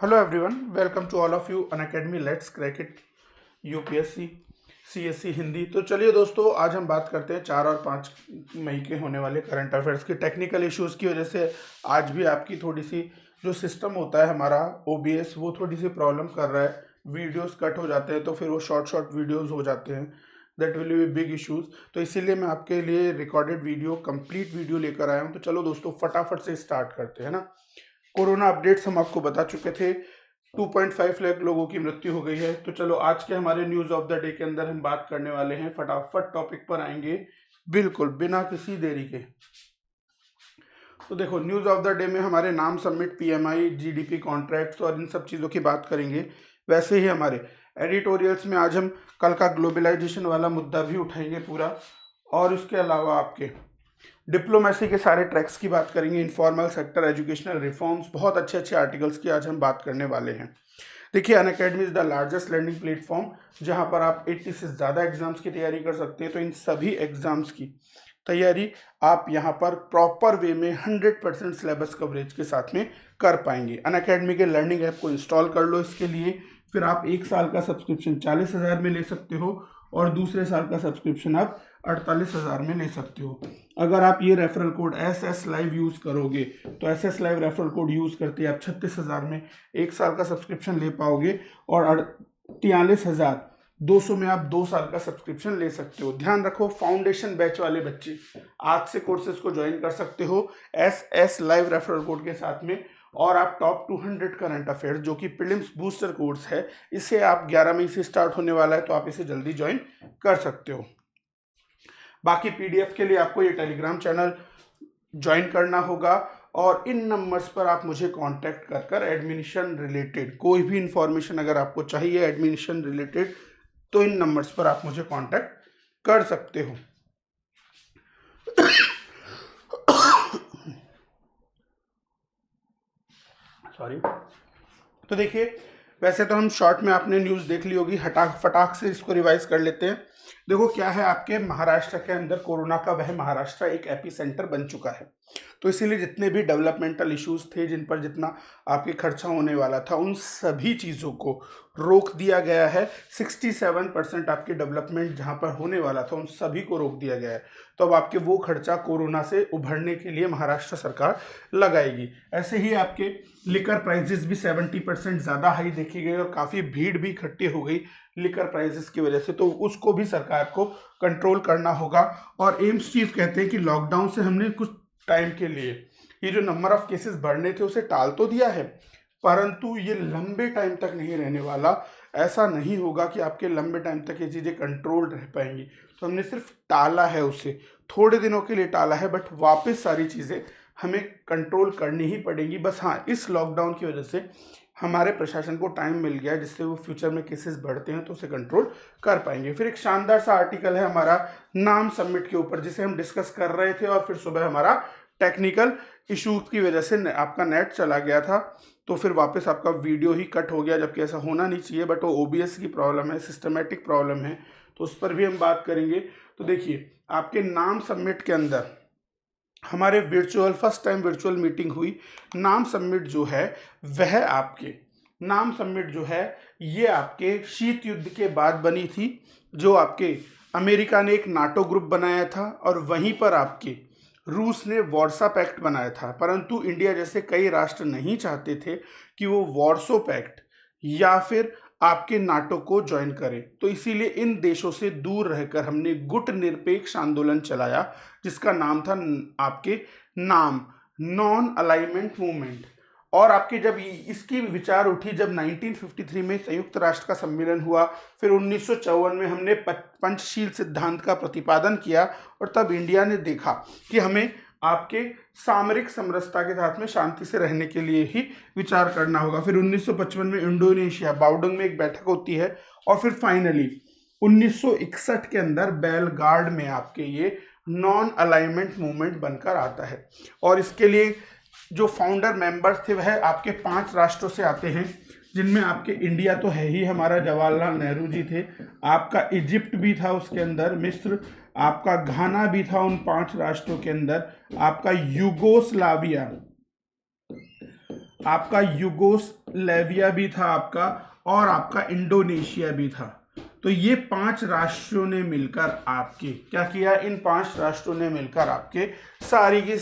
Hello everyone, welcome to all of you Unacademy let's crack it UPSC CSC Hindi. तो चलिए दोस्तों, आज हम बात करते हैं 4 और 5 मई के होने वाले करंट अफेयर्स की। टेक्निकल इश्यूज़ की वजह से आज भी आपकी थोड़ी सी जो सिस्टम होता है हमारा ओबीएस, वो थोड़ी सी प्रॉब्लम कर रहा है। वीडियोस कट हो जाते हैं तो फिर वो शॉर्ट शॉर्ट वीडियोस हो जाते हैं। That will be big issues. तो इसीलिए मैं आपके लिए रिकॉर्डेड वीडियो, कंप्लीट वीडियो लेकर आया हूँ। तो चलो दोस्तों, फटाफट से स्टार्ट करते हैं ना। कोरोना अपडेट्स हम आपको बता चुके थे। 2.5 लाख लोगों की मृत्यु हो गई है। तो चलो, आज के हमारे न्यूज ऑफ द डे के अंदर हम बात करने वाले हैं, फटाफट टॉपिक पर आएंगे बिल्कुल बिना किसी देरी के। तो देखो, न्यूज ऑफ द डे में हमारे नाम सबमिट, पीएमआई, जीडीपी कॉन्ट्रैक्ट्स और इन सब चीज़ों की बात करेंगे। वैसे ही हमारे एडिटोरियल्स में आज हम कल का ग्लोबलाइजेशन वाला मुद्दा भी उठाएंगे पूरा। और उसके अलावा आपके डिप्लोमेसी के सारे ट्रैक्स की बात करेंगे, इनफॉर्मल सेक्टर, एजुकेशनल रिफॉर्म्स, बहुत अच्छे अच्छे आर्टिकल्स की आज हम बात करने वाले हैं। देखिए, Unacademy is the largest learning platform, जहां पर आप 80 से ज़्यादा एग्जाम्स की तैयारी कर सकते हैं। तो इन सभी एग्जाम्स की तैयारी आप यहाँ पर प्रॉपर वे में 100% सिलेबस कवरेज के साथ में कर पाएंगे। अनअकैडमी के लर्निंग ऐप को इंस्टॉल कर लो। इसके लिए फिर आप 1 साल का सब्सक्रिप्शन 40,000 में ले सकते हो और दूसरे साल का सब्सक्रिप्शन आप 48,000 में ले सकते हो। अगर आप ये referral code SS live use करोगे तो SS live referral code use करते आप 36,000 में 1 साल का सब्सक्रिप्शन ले पाओगे और 43,200 में आप 2 साल का सब्सक्रिप्शन ले सकते हो। ध्यान रखो, फाउंडेशन बैच वाले बच्चे आज से कोर्सेज को ज्वाइन कर सकते हो SS लाइव रेफरल कोड के साथ में। और आप टॉप 200 करंट अफेयर्स, जो कि प्रीलिम्स बूस्टर कोर्स है, इसे आप 11 मई से स्टार्ट होने वाला है, तो आप इसे जल्दी ज्वाइन कर सकते हो। बाकी पीडीएफ के लिए आपको ये टेलीग्राम चैनल ज्वाइन करना होगा और इन नंबर्स पर आप मुझे कांटेक्ट कर कर एडमिशन रिलेटेड कोई भी इंफॉर्मेशन अगर आपको चाहिए एडमिशन रिलेटेड, तो इन नंबर्स पर आप मुझे कांटेक्ट कर सकते हो। सॉरी। तो देखिए, वैसे तो हम शॉर्ट में आपने न्यूज़ देख ली होगी, फटाक से इसको रिवाइज कर लेते हैं। देखो क्या है, आपके महाराष्ट्र के अंदर कोरोना का वह महाराष्ट्र एक एपी सेंटर बन चुका है। तो इसीलिए जितने भी डेवलपमेंटल इश्यूज थे, जिन पर जितना आपके खर्चा होने वाला था, उन सभी चीज़ों को रोक दिया गया है। 67% आपके डेवलपमेंट जहां पर होने वाला था, उन सभी को रोक दिया गया है। तो अब आपके वो खर्चा कोरोना से उभरने के लिए महाराष्ट्र सरकार लगाएगी। ऐसे ही आपके लिकर प्राइजेस भी 70% ज़्यादा हाई देखी गई और काफ़ी भीड़ भी इकट्ठी हो गई लिकर प्राइजेस की वजह से। तो उसको भी सरकार को कंट्रोल करना होगा। और एम्स चीफ कहते हैं कि लॉकडाउन से हमने कुछ टाइम के लिए ये जो नंबर ऑफ केसेस बढ़ने थे उसे टाल तो दिया है, परंतु ये लंबे टाइम तक नहीं रहने वाला। ऐसा नहीं होगा कि आपके लंबे टाइम तक ये चीज़ें कंट्रोल रह पाएंगी। तो हमने सिर्फ टाला है, उसे थोड़े दिनों के लिए टाला है, बट वापस सारी चीज़ें हमें कंट्रोल करनी ही पड़ेगी। बस हाँ, इस लॉकडाउन की वजह से हमारे प्रशासन को टाइम मिल गया, जिससे वो फ्यूचर में केसेस बढ़ते हैं तो उसे कंट्रोल कर पाएंगे। फिर एक शानदार सा आर्टिकल है हमारा नाम सबमिट के ऊपर, जिसे हम डिस्कस कर रहे थे और फिर सुबह हमारा टेक्निकल इशू की वजह से आपका नेट चला गया था, तो फिर वापस आपका वीडियो ही कट हो गया, जबकि ऐसा होना नहीं चाहिए, बट वो ओबीएस की प्रॉब्लम है, सिस्टमेटिक प्रॉब्लम है, तो उस पर भी हम बात करेंगे। तो देखिए, आपके नाम सबमिट के अंदर हमारे फर्स्ट टाइम वर्चुअल मीटिंग हुई। नाम सबमिट जो है वह आपके नाम सबमिट जो है ये आपके शीत युद्ध के बाद बनी थी, जो आपके अमेरिका ने एक नाटो ग्रुप बनाया था और वहीं पर आपके रूस ने वॉर्सा पैक्ट बनाया था। परंतु इंडिया जैसे कई राष्ट्र नहीं चाहते थे कि वो वॉर्सो पैक्ट या फिर आपके नाटो को ज्वाइन करें। तो इसीलिए इन देशों से दूर रहकर हमने गुट निरपेक्ष आंदोलन चलाया, जिसका नाम था आपके नाम नॉन अलाइनमेंट मूवमेंट। और आपके जब इसकी विचार उठी, जब 1953 में संयुक्त राष्ट्र का सम्मेलन हुआ, फिर 1954 में हमने पंचशील सिद्धांत का प्रतिपादन किया, और तब इंडिया ने देखा कि हमें आपके सामरिक समरसता के साथ में शांति से रहने के लिए ही विचार करना होगा। फिर 1955 में इंडोनेशिया बाउडंग में एक बैठक होती है, और फिर फाइनली 1961 के अंदर बेलगार्ड में आपके ये नॉन अलाइनमेंट मूवमेंट बनकर आता है। और इसके लिए जो फाउंडर मेंबर्स थे वह आपके 5 राष्ट्रों से आते हैं, जिनमें आपके इंडिया तो है ही, हमारा जवाहरलाल नेहरू जी थे, आपका इजिप्ट भी था उसके अंदर, मिस्र, आपका घाना भी था उन 5 राष्ट्रों के अंदर, आपका यूगोस्लाविया आपका युगोस्लेविया भी था आपका, और आपका इंडोनेशिया भी था। तो ये 5 राष्ट्रों ने मिलकर आपके क्या किया, इन 5 राष्ट्रों ने मिलकर आपके सारी की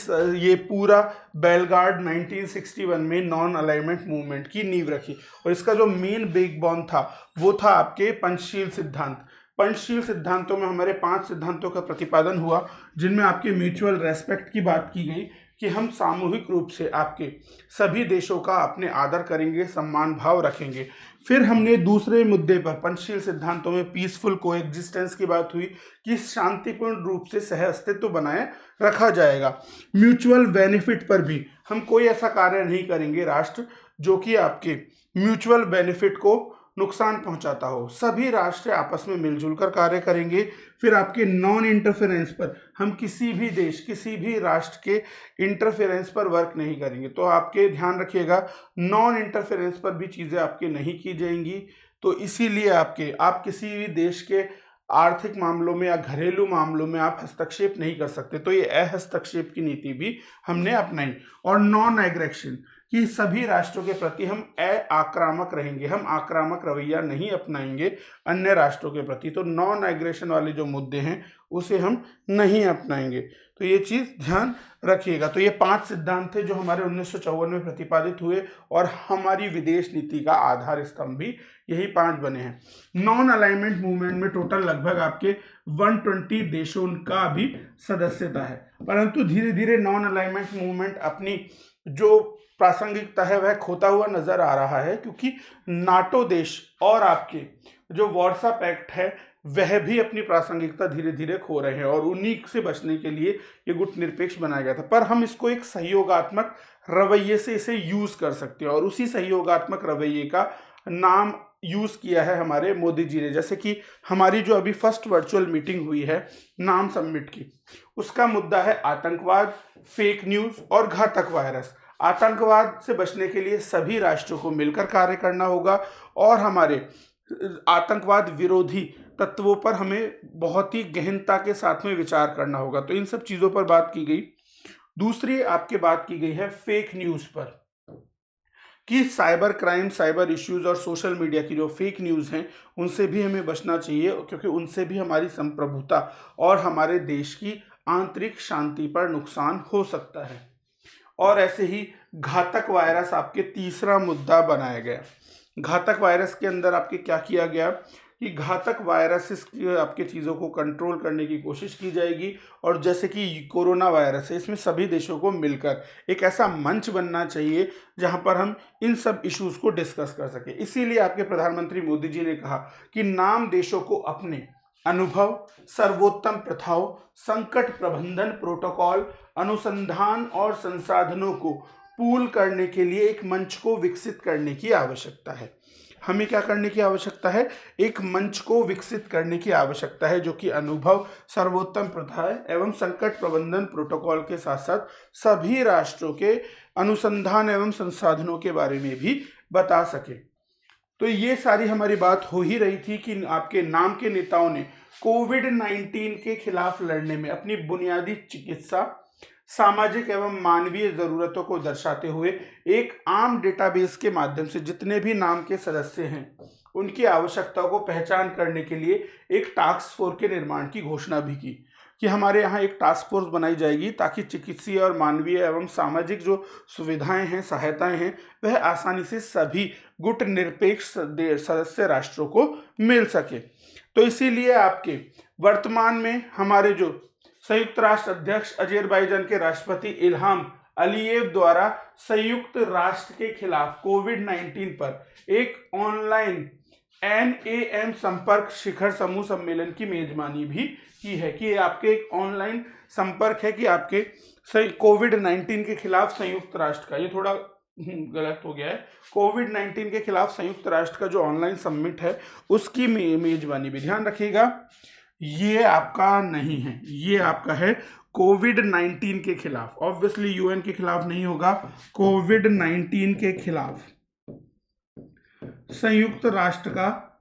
ये पूरा बेलगार्ड 1961 में नॉन अलाइनमेंट मूवमेंट की नींव रखी। और इसका जो मेन बैकबोन था वो था आपके पंचशील सिद्धांत। पंचशील सिद्धांतों में हमारे 5 सिद्धांतों का प्रतिपादन हुआ, जिनमें आपके म्यूचुअल रेस्पेक्ट की बात की गई कि हम सामूहिक रूप से आपके सभी देशों का अपने आदर करेंगे, सम्मान भाव रखेंगे। फिर हमने दूसरे मुद्दे पर पंचशील सिद्धांतों में पीसफुल कोएग्जिस्टेंस की बात हुई कि शांतिपूर्ण रूप से सह अस्तित्व बनाए रखा जाएगा। म्यूचुअल बेनिफिट पर भी हम कोई ऐसा कार्य नहीं करेंगे राष्ट्र जो कि आपके म्यूचुअल बेनिफिट को नुकसान पहुंचाता हो, सभी राष्ट्र आपस में मिलजुल कर कार्य करेंगे। फिर आपके नॉन इंटरफेरेंस पर हम किसी भी देश, किसी भी राष्ट्र के इंटरफेरेंस पर वर्क नहीं करेंगे। तो आपके ध्यान रखिएगा, नॉन इंटरफेरेंस पर भी चीज़ें आपके नहीं की जाएंगी। तो इसीलिए आप किसी भी देश के आर्थिक मामलों में या घरेलू मामलों में आप हस्तक्षेप नहीं कर सकते। तो ये अहस्तक्षेप की नीति भी हमने अपनाई। और नॉन एग्रेशन कि सभी राष्ट्रों के प्रति हम आक्रामक रहेंगे, हम आक्रामक रवैया नहीं अपनाएंगे अन्य राष्ट्रों के प्रति। तो नॉन एग्रेशन वाले जो मुद्दे हैं उसे हम नहीं अपनाएंगे। तो ये चीज़ ध्यान रखिएगा। तो ये 5 सिद्धांत थे जो हमारे 1954 में प्रतिपादित हुए, और हमारी विदेश नीति का आधार स्तंभ भी यही 5 बने हैं। नॉन अलाइनमेंट मूवमेंट में टोटल लगभग आपके 120 देशों का भी सदस्यता है, परंतु धीरे धीरे नॉन अलाइनमेंट मूवमेंट अपनी जो प्रासंगिकता है वह खोता हुआ नजर आ रहा है, क्योंकि नाटो देश और आपके जो वार्सा पैक्ट है वह भी अपनी प्रासंगिकता धीरे धीरे खो रहे हैं, और उन्हीं से बचने के लिए ये गुट निरपेक्ष बनाया गया था। पर हम इसको एक सहयोगात्मक रवैये से इसे यूज कर सकते हैं, और उसी सहयोगात्मक रवैये का नाम यूज किया है हमारे मोदी जी ने। जैसे कि हमारी जो अभी फर्स्ट वर्चुअल मीटिंग हुई है नाम समिट की, उसका मुद्दा है आतंकवाद, फेक न्यूज और घातक वायरस। आतंकवाद से बचने के लिए सभी राष्ट्रों को मिलकर कार्य करना होगा, और हमारे आतंकवाद विरोधी तत्वों पर हमें बहुत ही गहनता के साथ में विचार करना होगा। तो इन सब चीज़ों पर बात की गई। दूसरी आपके बात की गई है फेक न्यूज़ पर, कि साइबर क्राइम, साइबर इश्यूज और सोशल मीडिया की जो फेक न्यूज़ हैं उनसे भी हमें बचना चाहिए, क्योंकि उनसे भी हमारी संप्रभुता और हमारे देश की आंतरिक शांति पर नुकसान हो सकता है। और ऐसे ही घातक वायरस आपके तीसरा मुद्दा बनाया गया। घातक वायरस के अंदर आपके क्या किया गया कि घातक वायरस आपके चीज़ों को कंट्रोल करने की कोशिश की जाएगी, और जैसे कि कोरोना वायरस है इसमें सभी देशों को मिलकर एक ऐसा मंच बनना चाहिए जहां पर हम इन सब इश्यूज को डिस्कस कर सके। इसीलिए आपके प्रधानमंत्री मोदी जी ने कहा कि नाम देशों को अपने अनुभव, सर्वोत्तम प्रथाओं, संकट प्रबंधन प्रोटोकॉल, अनुसंधान और संसाधनों को पूल करने के लिए एक मंच को विकसित करने की आवश्यकता है। हमें क्या करने की आवश्यकता है? एक मंच को विकसित करने की आवश्यकता है, जो कि अनुभव, सर्वोत्तम प्रथाएं एवं संकट प्रबंधन प्रोटोकॉल के साथ साथ सभी राष्ट्रों के अनुसंधान एवं संसाधनों के बारे में भी बता सके। तो ये सारी हमारी बात हो ही रही थी कि आपके नाम के नेताओं ने कोविड-19 के खिलाफ लड़ने में अपनी बुनियादी चिकित्सा, सामाजिक एवं मानवीय जरूरतों को दर्शाते हुए एक आम डेटाबेस के माध्यम से जितने भी नाम के सदस्य हैं उनकी आवश्यकताओं को पहचान करने के लिए एक टास्क फोर्स के निर्माण की घोषणा भी की, कि हमारे यहाँ एक टास्क फोर्स बनाई जाएगी ताकि चिकित्सीय और मानवीय एवं सामाजिक जो सुविधाएं हैं, सहायताएं हैं, वह आसानी से सभी गुट निरपेक्ष सदस्य राष्ट्रों को मिल सके। तो इसीलिए आपके वर्तमान में हमारे जो संयुक्त राष्ट्र अध्यक्ष अजरबैजान के राष्ट्रपति इल्हाम अलीयेव द्वारा संयुक्त राष्ट्र के खिलाफ कोविड-19 पर एक ऑनलाइन NAM संपर्क शिखर समूह सम्मेलन की मेजबानी भी की है, कि आपके एक ऑनलाइन संपर्क है कि आपके कोविड-19 के खिलाफ संयुक्त राष्ट्र का, ये थोड़ा गलत हो गया है, कोविड-19 के खिलाफ संयुक्त राष्ट्र का जो ऑनलाइन समिट है उसकी मेजबानी भी। ध्यान रखिएगा, ये आपका नहीं है, ये आपका है कोविड-19 के खिलाफ। ऑब्वियसली यूएन के खिलाफ नहीं होगा, कोविड-19 के खिलाफ संयुक्त राष्ट्र का,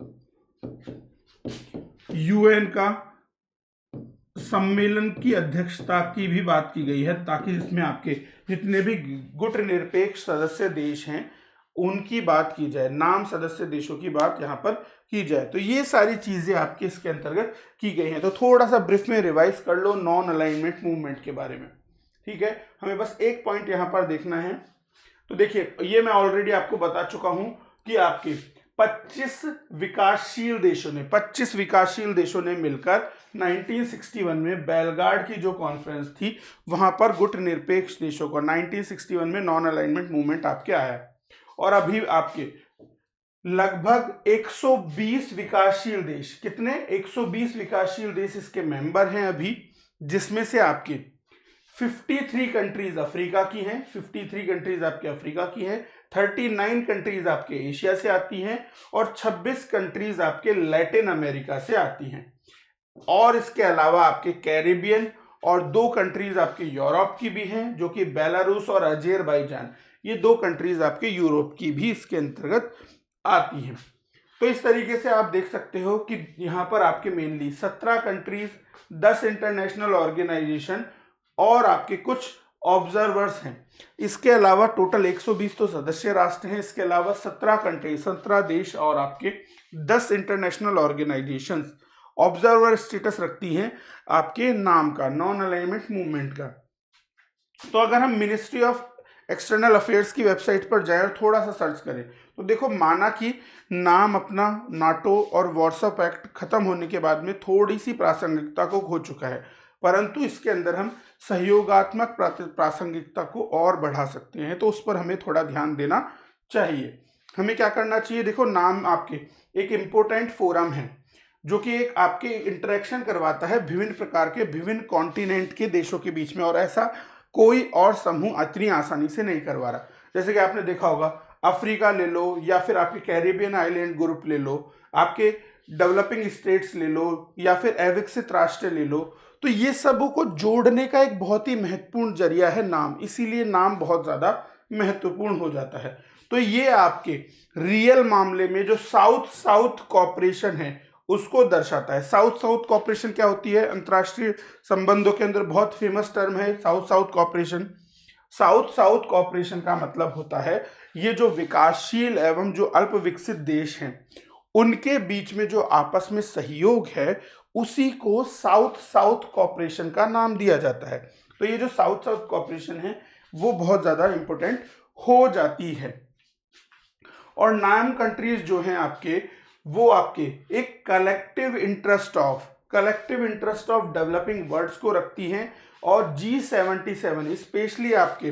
यूएन का सम्मेलन की अध्यक्षता की भी बात की गई है, ताकि इसमें आपके जितने भी गुटनिरपेक्ष सदस्य देश हैं उनकी बात की जाए, नाम सदस्य देशों की बात यहाँ पर की जाए। तो ये सारी चीजें आपके इसके अंतर्गत की गई हैं। तो थोड़ा सा ब्रीफ में रिवाइज कर लो नॉन अलाइनमेंट मूवमेंट के बारे में, ठीक है। हमें बस एक पॉइंट यहाँ पर देखना है। तो देखिए, ये मैं ऑलरेडी आपको बता चुका हूं कि आपके 25 विकासशील देशों ने मिलकर 1961 में बेलगार्ड की जो कॉन्फ्रेंस थी वहां पर गुटनिरपेक्ष देशों को 1961 में नॉन अलाइनमेंट मूवमेंट आपके आया। और अभी आपके लगभग 120 विकासशील देश, कितने 120 विकासशील देश इसके मेंबर हैं अभी, जिसमें से आपके 53 कंट्रीज अफ्रीका की हैं, 53 कंट्रीज आपके अफ्रीका की हैं, 39 कंट्रीज आपके एशिया से आती हैं और 26 कंट्रीज आपके लैटिन अमेरिका से आती हैं। और इसके अलावा आपके कैरिबियन और 2 कंट्रीज आपके यूरोप की भी हैं, जो कि बेलारूस और अजेरबाईजान, ये 2 कंट्रीज आपके यूरोप की भी इसके अंतर्गत आती हैं। तो इस तरीके से आप देख सकते हो कि यहाँ पर आपके मेनली 17 कंट्रीज, 10 इंटरनेशनल ऑर्गेनाइजेशन और आपके कुछ ऑब्जर्वर्स हैं। इसके अलावा टोटल 120 तो सदस्य राष्ट्र हैं, इसके अलावा 17 कंट्री, 17 देश और आपके 10 इंटरनेशनल ऑर्गेनाइजेशंस ऑब्जर्वर स्टेटस रखती हैं आपके नाम का, नॉन अलाइनमेंट मूवमेंट का। तो अगर हम मिनिस्ट्री ऑफ एक्सटर्नल अफेयर्स की वेबसाइट पर जाएं और थोड़ा सा सर्च करें तो देखो, माना कि नाम अपना नाटो और वॉर्सो पैक्ट खत्म होने के बाद में थोड़ी सी प्रासंगिकता को खो चुका है, परंतु इसके अंदर हम सहयोगात्मक प्रासंगिकता को और बढ़ा सकते हैं। तो उस पर हमें थोड़ा ध्यान देना चाहिए। हमें क्या करना चाहिए, देखो नाम आपके एक इम्पोर्टेंट फोरम है जो कि एक आपके इंटरेक्शन करवाता है विभिन्न प्रकार के विभिन्न कॉन्टिनेंट के देशों के बीच में, और ऐसा कोई और समूह इतनी आसानी से नहीं करवा रहा। जैसे कि आपने देखा होगा, अफ्रीका ले लो या फिर आपके कैरिबियन आइलैंड ग्रुप ले लो, आपके डेवलपिंग स्टेट्स ले लो या फिर अविकसित राष्ट्र ले लो, तो ये सब को जोड़ने का एक बहुत ही महत्वपूर्ण जरिया है नाम, इसीलिए नाम बहुत ज़्यादा महत्वपूर्ण हो जाता है। तो ये आपके रियल मामले में जो साउथ साउथ कॉपरेशन है उसको दर्शाता है। साउथ साउथ कॉपरेशन क्या होती है, अंतर्राष्ट्रीय संबंधों के अंदर बहुत फेमस टर्म है south south cooperation. South south cooperation का मतलब होता है ये जो विकासशील एवं जो अल्प विकसित देश हैं उनके बीच में जो आपस में सहयोग है उसी को साउथ साउथ कॉपरेशन का नाम दिया जाता है। तो ये जो साउथ साउथ कॉपरेशन है वो बहुत ज्यादा इंपॉर्टेंट हो जाती है। और नाम कंट्रीज जो हैं आपके, वो आपके एक collective interest of developing worlds को रखती हैं। और G77 स्पेशली आपके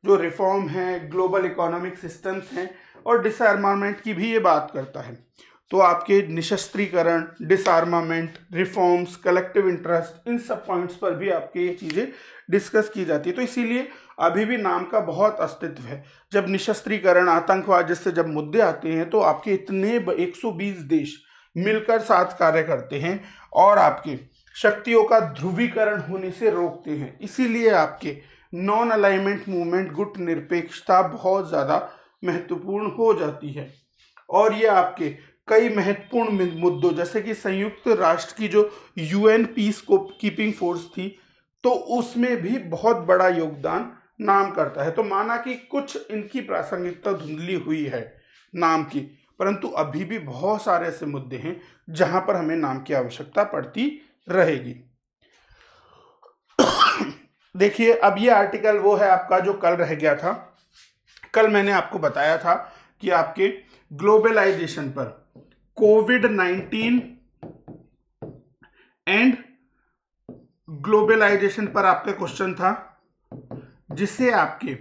जो रिफॉर्म है, ग्लोबल इकोनॉमिक सिस्टम्स हैं और डिसआर्मामेंट की भी ये बात करता है। तो आपके निशस्त्रीकरण, डिसआर्मामेंट, रिफॉर्म्स, कलेक्टिव इंटरेस्ट, इन सब पॉइंट्स पर भी आपके ये चीज़ें डिस्कस की जाती है। तो इसीलिए अभी भी नाम का बहुत अस्तित्व है। जब निशस्त्रीकरण, आतंकवाद जैसे जब मुद्दे आते हैं तो आपके इतने 120 देश मिलकर साथ कार्य करते हैं और आपके शक्तियों का ध्रुवीकरण होने से रोकते हैं। इसीलिए आपके नॉन अलाइनमेंट मूवमेंट, गुट निरपेक्षता बहुत ज़्यादा महत्वपूर्ण हो जाती है। और ये आपके कई महत्वपूर्ण मुद्दों जैसे कि संयुक्त राष्ट्र की जो UN पीस कीपिंग फोर्स थी तो उसमें भी बहुत बड़ा योगदान नाम करता है। तो माना कि कुछ इनकी प्रासंगिकता धुंधली हुई है नाम की, परंतु अभी भी बहुत सारे ऐसे मुद्दे हैं जहां पर हमें नाम की आवश्यकता पड़ती रहेगी। देखिए, अब ये आर्टिकल वो है आपका जो कल रह गया था। कल मैंने आपको बताया था कि आपके ग्लोबलाइजेशन पर, कोविड-19 एंड ग्लोबलाइजेशन पर आपका क्वेश्चन था, जिसे आपके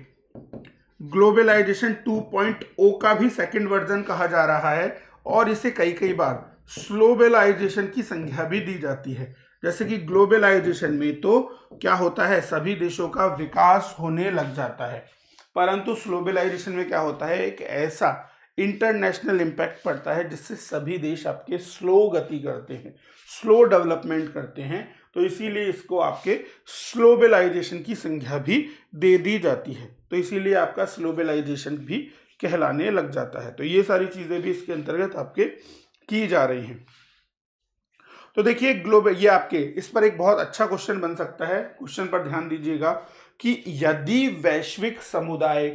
ग्लोबलाइजेशन 2.0 का भी सेकंड वर्जन कहा जा रहा है और इसे कई बार स्लोबलाइजेशन की संज्ञा भी दी जाती है। जैसे कि ग्लोबलाइजेशन में तो क्या होता है, सभी देशों का विकास होने लग जाता है, परंतु स्लोबलाइजेशन में क्या होता है, एक ऐसा इंटरनेशनल इम्पैक्ट पड़ता है जिससे सभी देश आपके स्लो गति करते हैं, स्लो डेवलपमेंट करते हैं। तो इसीलिए इसको आपके स्लोबलाइजेशन की संज्ञा भी दे दी जाती है। तो इसीलिए आपका स्लोबलाइजेशन भी कहलाने लग जाता है। तो ये सारी चीज़ें भी इसके अंतर्गत आपके की जा रही हैं। तो देखिए ग्लोबल, ये आपके इस पर एक बहुत अच्छा क्वेश्चन बन सकता है। क्वेश्चन पर ध्यान दीजिएगा कि यदि वैश्विक समुदाय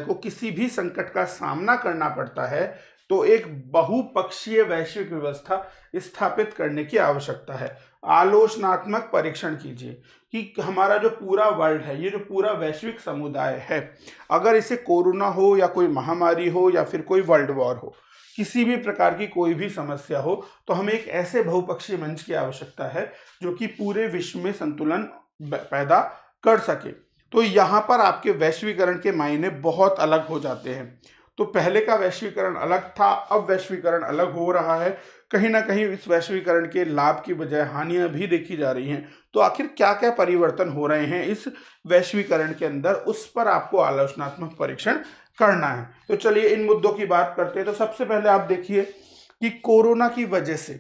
को किसी भी संकट का सामना करना पड़ता है तो एक बहुपक्षीय वैश्विक व्यवस्था स्थापित करने की आवश्यकता है। आलोचनात्मक परीक्षण कीजिए कि हमारा जो पूरा वर्ल्ड है, ये जो पूरा वैश्विक समुदाय है, अगर इसे कोरोना हो या कोई महामारी हो या फिर कोई वर्ल्ड वॉर हो, किसी भी प्रकार की कोई भी समस्या हो, तो हमें एक ऐसे बहुपक्षीय मंच की आवश्यकता है जो कि पूरे विश्व में संतुलन पैदा कर सके। तो यहाँ पर आपके वैश्वीकरण के मायने बहुत अलग हो जाते हैं। तो पहले का वैश्वीकरण अलग था, अब वैश्वीकरण अलग हो रहा है। कहीं ना कहीं इस वैश्वीकरण के लाभ की बजाय हानियां भी देखी जा रही हैं। तो आखिर क्या क्या परिवर्तन हो रहे हैं इस वैश्वीकरण के अंदर, उस पर आपको आलोचनात्मक परीक्षण करना है। तो चलिए इन मुद्दों की बात करते हैं। तो सबसे पहले आप देखिए कि कोरोना की वजह से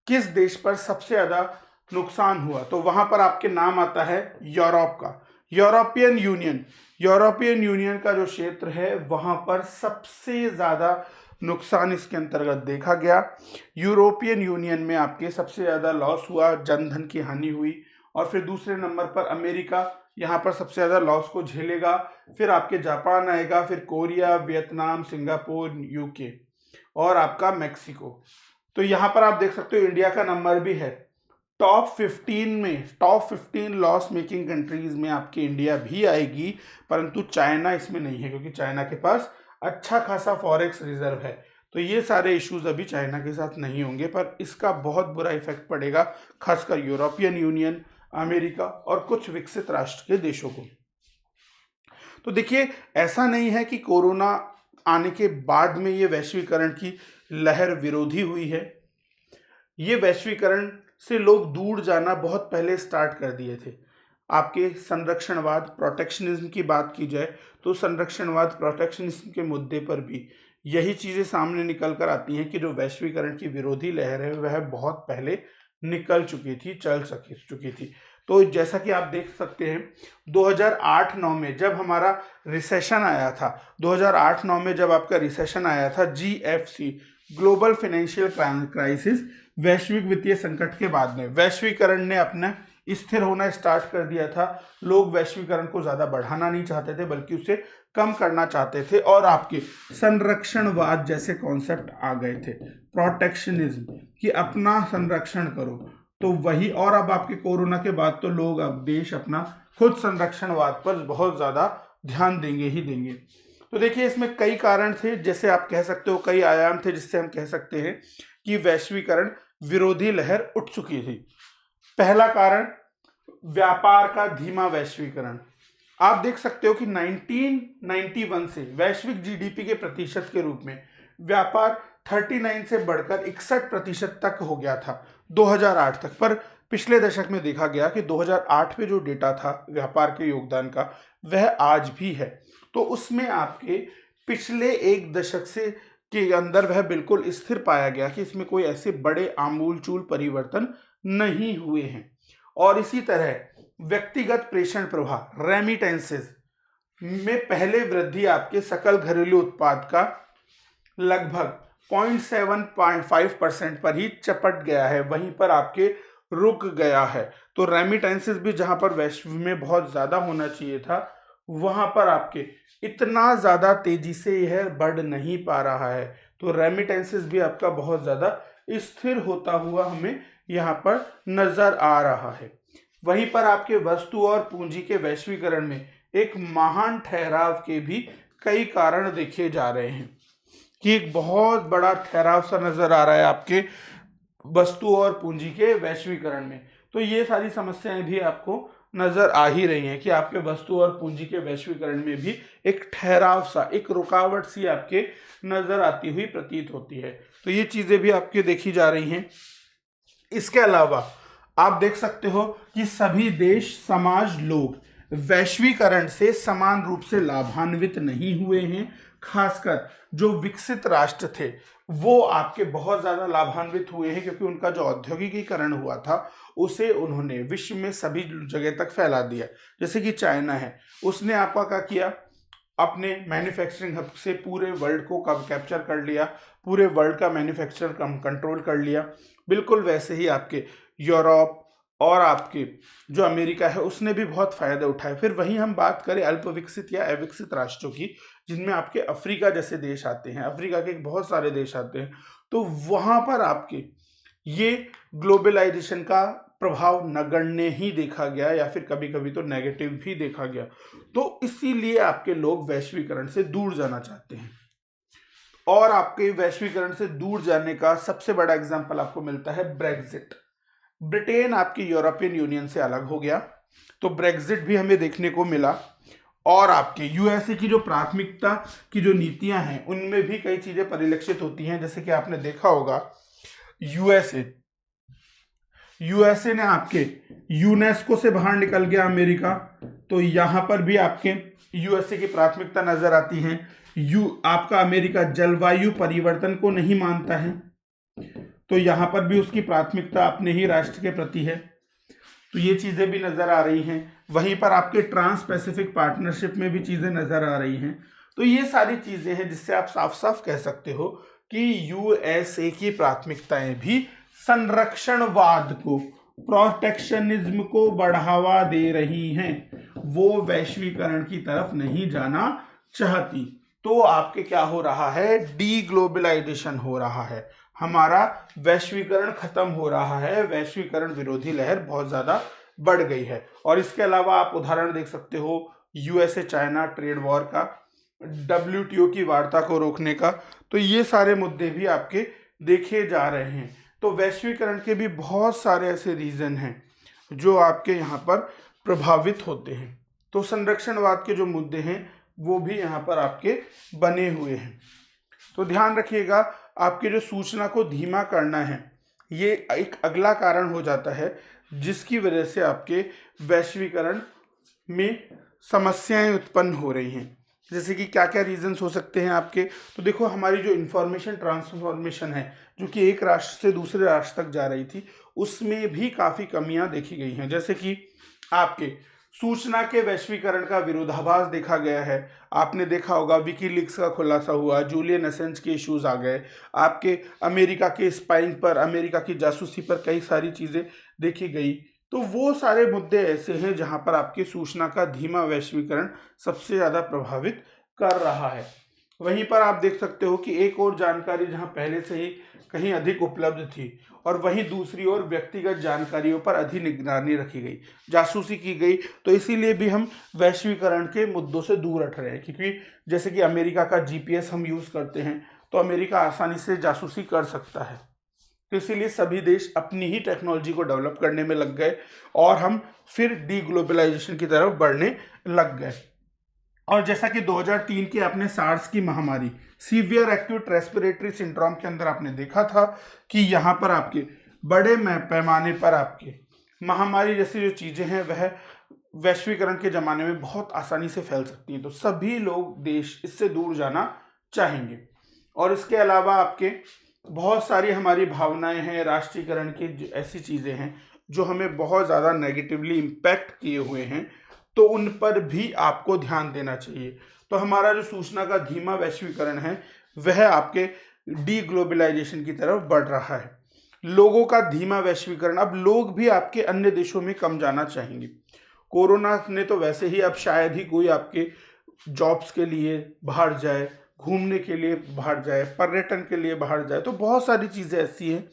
किस देश पर सबसे ज्यादा नुकसान हुआ। तो वहां पर आपके नाम आता है यूरोप का, यूरोपियन यूनियन का जो क्षेत्र है वहां पर सबसे ज्यादा नुकसान इसके अंतर्गत देखा गया। यूरोपियन यूनियन में आपके सबसे ज्यादा लॉस हुआ, जनधन की हानि हुई। और फिर दूसरे नंबर पर अमेरिका, यहाँ पर सबसे ज्यादा लॉस को झेलेगा। फिर आपके जापान आएगा, फिर कोरिया, वियतनाम, सिंगापुर, यूके और आपका मेक्सिको। तो यहाँ पर आप देख सकते हो इंडिया का नंबर भी है टॉप 15 लॉस मेकिंग कंट्रीज में आपकी इंडिया भी आएगी, परंतु चाइना इसमें नहीं है क्योंकि चाइना के पास अच्छा खासा फॉरेक्स रिजर्व है। तो ये सारे इश्यूज अभी चाइना के साथ नहीं होंगे, पर इसका बहुत बुरा इफेक्ट पड़ेगा खासकर यूरोपियन यूनियन, अमेरिका और कुछ विकसित राष्ट्र के देशों को। तो देखिए ऐसा नहीं है कि कोरोना आने के बाद में ये वैश्वीकरण की लहर विरोधी हुई है। ये वैश्वीकरण से लोग दूर जाना बहुत पहले स्टार्ट कर दिए थे। आपके संरक्षणवाद, प्रोटेक्शनिज्म की बात की जाए तो संरक्षणवाद, प्रोटेक्शनिज्म के मुद्दे पर भी यही चीज़ें सामने निकल कर आती हैं कि जो वैश्वीकरण की विरोधी लहर है वह बहुत पहले निकल चुकी थी, चल चुकी थी। तो जैसा कि आप देख सकते हैं 2008-9 में जब हमारा रिसेशन आया था, 2008-9 में जब आपका रिसेशन आया था, GFC, ग्लोबल फाइनेंशियल क्राइसिस, वैश्विक वित्तीय संकट के बाद में वैश्वीकरण ने अपना स्थिर होना स्टार्ट कर दिया था। लोग वैश्वीकरण को ज्यादा बढ़ाना नहीं चाहते थे बल्कि उसे कम करना चाहते थे और आपके संरक्षणवाद जैसे कॉन्सेप्ट आ गए थे, प्रोटेक्शनिज्म कि अपना संरक्षण करो। तो वही, और अब आपके कोरोना के बाद तो लोग, अब देश अपना खुद संरक्षणवाद पर बहुत ज्यादा ध्यान देंगे ही देंगे। तो देखिए इसमें कई कारण थे, जैसे आप कह सकते हो कई आयाम थे जिससे हम कह सकते हैं कि वैश्वीकरण विरोधी लहर उठ चुकी थी। पहला कारण व्यापार का धीमा वैश्वीकरण। आप देख सकते हो कि 1991 से वैश्विक जीडीपी के प्रतिशत के रूप में व्यापार 39 से बढ़कर 61% तक हो गया था 2008 तक। पर पिछले दशक में देखा गया कि 2008 में जो डेटा था व्यापार के योगदान का वह आज भी है। तो उसमें आपके पिछले एक दशक से के अंदर वह बिल्कुल स्थिर पाया गया कि इसमें कोई ऐसे बड़े आमूलचूल परिवर्तन नहीं हुए हैं। और इसी तरह व्यक्तिगत प्रेषण प्रवाह, रेमिटेंसेस में पहले वृद्धि आपके सकल घरेलू उत्पाद का लगभग 0.75% पर ही चपट गया है, वहीं पर आपके रुक गया है। तो रेमिटेंसेस भी जहां पर वैश्व में बहुत ज्यादा होना चाहिए था, वहां पर आपके इतना ज्यादा तेजी से यह बढ़ नहीं पा रहा है। तो रेमिटेंसेस भी आपका बहुत ज्यादा स्थिर होता हुआ हमें यहाँ पर नजर आ रहा है। वहीं पर आपके वस्तु और पूंजी के वैश्वीकरण में एक महान ठहराव के भी कई कारण देखे जा रहे हैं कि एक बहुत बड़ा ठहराव सा नजर आ रहा है आपके वस्तु और पूंजी के वैश्वीकरण में। तो ये सारी समस्याएं भी आपको नजर आ ही रही हैं कि आपके वस्तु और पूंजी के वैश्वीकरण में भी एक ठहराव सा, एक रुकावट सी आपके नजर आती हुई प्रतीत होती है। तो ये चीजें भी आपके देखी जा रही हैं। इसके अलावा आप देख सकते हो कि सभी देश, समाज, लोग वैश्वीकरण से समान रूप से लाभान्वित नहीं हुए हैं। खासकर जो विकसित राष्ट्र थे वो आपके बहुत ज्यादा लाभान्वित हुए हैं क्योंकि उनका जो औद्योगिकीकरण हुआ था उसे उन्होंने विश्व में सभी जगह तक फैला दिया। जैसे कि चाइना है, उसने आपका क्या किया, अपने मैन्युफैक्चरिंग हब से पूरे वर्ल्ड को कब कैप्चर कर लिया, पूरे वर्ल्ड का मैन्युफैक्चर कंट्रोल कर लिया। बिल्कुल वैसे ही आपके यूरोप और आपके जो अमेरिका है उसने भी बहुत फायदा उठाए। फिर वहीं हम बात करें अल्प विकसित या अविकसित राष्ट्रों की, जिनमें आपके अफ्रीका जैसे देश आते हैं, अफ्रीका के बहुत सारे देश आते हैं, तो वहां पर आपके ये ग्लोबलाइजेशन का प्रभाव नगण्य ही देखा गया, या फिर कभी कभी तो नेगेटिव भी देखा गया। तो इसीलिए आपके लोग वैश्वीकरण से दूर जाना चाहते हैं। और आपके वैश्वीकरण से दूर जाने का सबसे बड़ा एग्जाम्पल आपको मिलता है ब्रेग्जिट। ब्रिटेन आपकी यूरोपियन यूनियन से अलग हो गया, तो ब्रेग्जिट भी हमें देखने को मिला। और आपके यूएसए की जो प्राथमिकता की जो नीतियां हैं उनमें भी कई चीजें परिलक्षित होती हैं। जैसे कि आपने देखा होगा यूएसए ने आपके यूनेस्को से बाहर निकल गया अमेरिका, तो यहां पर भी आपके यूएसए की प्राथमिकता नजर आती है। आपका अमेरिका जलवायु परिवर्तन को नहीं मानता है, तो यहां पर भी उसकी प्राथमिकता अपने ही राष्ट्र के प्रति है, तो ये चीजें भी नजर आ रही हैं। वहीं पर आपके ट्रांस पैसिफिक पार्टनरशिप में भी चीजें नजर आ रही हैं। तो ये सारी चीजें हैं जिससे आप साफ साफ कह सकते हो कि यूएसए की प्राथमिकताएं भी संरक्षणवाद को, प्रोटेक्शनिज्म को बढ़ावा दे रही हैं, वो वैश्वीकरण की तरफ नहीं जाना चाहती। तो आपके क्या हो रहा है, डी ग्लोबलाइजेशन हो रहा है, हमारा वैश्वीकरण खत्म हो रहा है, वैश्वीकरण विरोधी लहर बहुत ज्यादा बढ़ गई है। और इसके अलावा आप उदाहरण देख सकते हो यूएसए चाइना ट्रेड वॉर का, डब्ल्यूटीओ की वार्ता को रोकने का, तो ये सारे मुद्दे भी आपके देखे जा रहे हैं। तो वैश्वीकरण के भी बहुत सारे ऐसे रीजन हैं जो आपके यहाँ पर प्रभावित होते हैं। तो संरक्षणवाद के जो मुद्दे हैं वो भी यहाँ पर आपके बने हुए हैं। तो ध्यान रखिएगा, आपके जो सूचना को धीमा करना है ये एक अगला कारण हो जाता है, जिसकी वजह से आपके वैश्वीकरण में समस्याएं उत्पन्न हो रही हैं। जैसे कि क्या क्या रीजंस हो सकते हैं आपके, तो देखो हमारी जो इंफॉर्मेशन ट्रांसफॉर्मेशन है जो कि एक राष्ट्र से दूसरे राष्ट्र तक जा रही थी, उसमें भी काफ़ी कमियां देखी गई हैं। जैसे कि आपके सूचना के वैश्वीकरण का विरोधाभास देखा गया है। आपने देखा होगा विकीलीक्स का खुलासा हुआ, जूलियन असेंज के इश्यूज आ गए, आपके अमेरिका के स्पाइंग पर, अमेरिका की जासूसी पर कई सारी चीज़ें देखी गई। तो वो सारे मुद्दे ऐसे हैं जहां पर आपके सूचना का धीमा वैश्वीकरण सबसे ज़्यादा प्रभावित कर रहा है। वहीं पर आप देख सकते हो कि एक और जानकारी जहां पहले से ही कहीं अधिक उपलब्ध थी, और वहीं दूसरी ओर व्यक्तिगत जानकारियों पर अधिक निगरानी रखी गई, जासूसी की गई। तो इसीलिए भी हम वैश्वीकरण के मुद्दों से दूर हट रहे हैं, क्योंकि जैसे कि अमेरिका का जीपीएस हम यूज़ करते हैं तो अमेरिका आसानी से जासूसी कर सकता है। तो इसीलिए सभी देश अपनी ही टेक्नोलॉजी को डेवलप करने में लग गए और हम फिर डी ग्लोबलाइजेशन की तरफ बढ़ने लग गए। और जैसा कि 2003 की आपने सार्स की महामारी, सीवियर एक्यूट रेस्पिरेटरी सिंड्रोम के अंदर आपने देखा था कि यहाँ पर आपके बड़े पैमाने पर आपके महामारी जैसी जो चीज़ें हैं वह वैश्वीकरण के ज़माने में बहुत आसानी से फैल सकती हैं। तो सभी लोग, देश इससे दूर जाना चाहेंगे। और इसके अलावा आपके बहुत सारी हमारी भावनाएं हैं, राष्ट्रीयकरण की ऐसी चीज़ें हैं जो हमें बहुत ज़्यादा नेगेटिवली इम्पैक्ट किए हुए हैं, तो उन पर भी आपको ध्यान देना चाहिए। तो हमारा जो सूचना का धीमा वैश्वीकरण है वह आपके डी ग्लोबलाइजेशन की तरफ बढ़ रहा है। लोगों का धीमा वैश्वीकरण, अब लोग भी आपके अन्य देशों में कम जाना चाहेंगे। कोरोना ने तो वैसे ही अब शायद ही कोई आपके जॉब्स के लिए बाहर जाए, घूमने के लिए बाहर जाए, पर्यटन के लिए बाहर जाए, तो बहुत सारी चीज़ें ऐसी हैं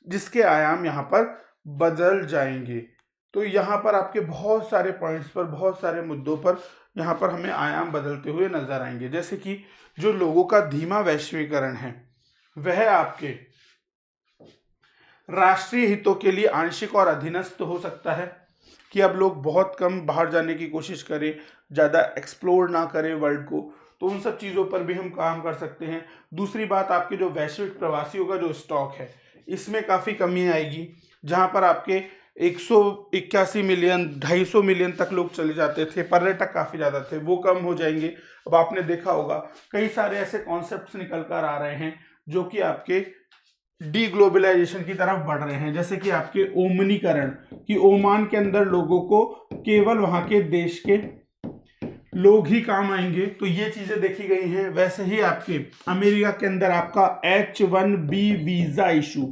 जिसके आयाम यहाँ पर बदल जाएंगे। तो यहाँ पर आपके बहुत सारे पॉइंट्स पर, बहुत सारे मुद्दों पर यहाँ पर हमें आयाम बदलते हुए नजर आएंगे। जैसे कि जो लोगों का धीमा वैश्वीकरण है वह आपके राष्ट्रीय हितों के लिए आंशिक और अधीनस्थ हो सकता है, कि अब लोग बहुत कम बाहर जाने की कोशिश करें, ज़्यादा एक्सप्लोर ना करें वर्ल्ड को, तो उन सब चीज़ों पर भी हम काम कर सकते हैं। दूसरी बात, आपके जो वैश्विक प्रवासियों का जो स्टॉक है इसमें काफ़ी कमी आएगी, जहाँ पर आपके 181 मिलियन 250 मिलियन तक लोग चले जाते थे, पर्यटक काफ़ी ज़्यादा थे, वो कम हो जाएंगे। अब आपने देखा होगा कई सारे ऐसे कॉन्सेप्ट्स निकल कर आ रहे हैं जो कि आपके डी ग्लोबलाइजेशन की तरफ बढ़ रहे हैं। जैसे कि आपके ओमनीकरण, कि ओमान के अंदर लोगों को केवल वहाँ के देश के लोग ही काम आएंगे, तो ये चीजें देखी गई हैं। वैसे ही आपके अमेरिका के अंदर आपका H1B visa issue,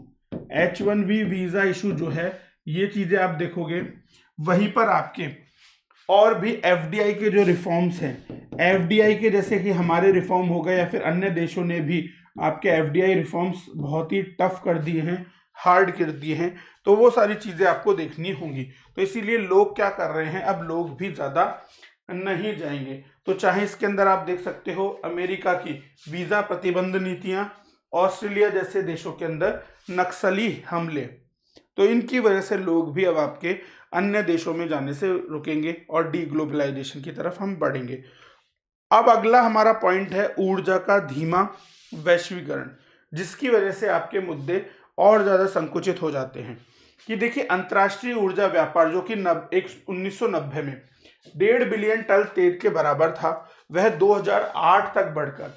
H1B visa issue जो है, ये चीजें आप देखोगे। वहीं पर आपके और भी एफडीआई के जो रिफॉर्म्स हैं, एफडीआई के जैसे कि हमारे रिफॉर्म हो गए या फिर अन्य देशों ने भी आपके एफडीआई रिफॉर्म्स बहुत ही टफ कर दिए हैं, हार्ड कर दिए हैं, तो वो सारी चीजें आपको देखनी होंगी। तो इसीलिए लोग क्या कर रहे हैं, अब लोग भी ज्यादा नहीं जाएंगे। तो चाहे इसके अंदर आप देख सकते हो अमेरिका की वीजा प्रतिबंध नीतियां, ऑस्ट्रेलिया जैसे देशों के अंदर नक्सली हमले, तो इनकी वजह से लोग भी अब आपके अन्य देशों में जाने से रुकेंगे और डी ग्लोबलाइजेशन की तरफ हम बढ़ेंगे। अब अगला हमारा पॉइंट है ऊर्जा का धीमा वैश्वीकरण, जिसकी वजह से आपके मुद्दे और ज्यादा संकुचित हो जाते हैं। कि देखिए अंतर्राष्ट्रीय ऊर्जा व्यापार जो कि 1990 में 1.5 बिलियन टन तेल के बराबर था, वह 2008 तक बढ़कर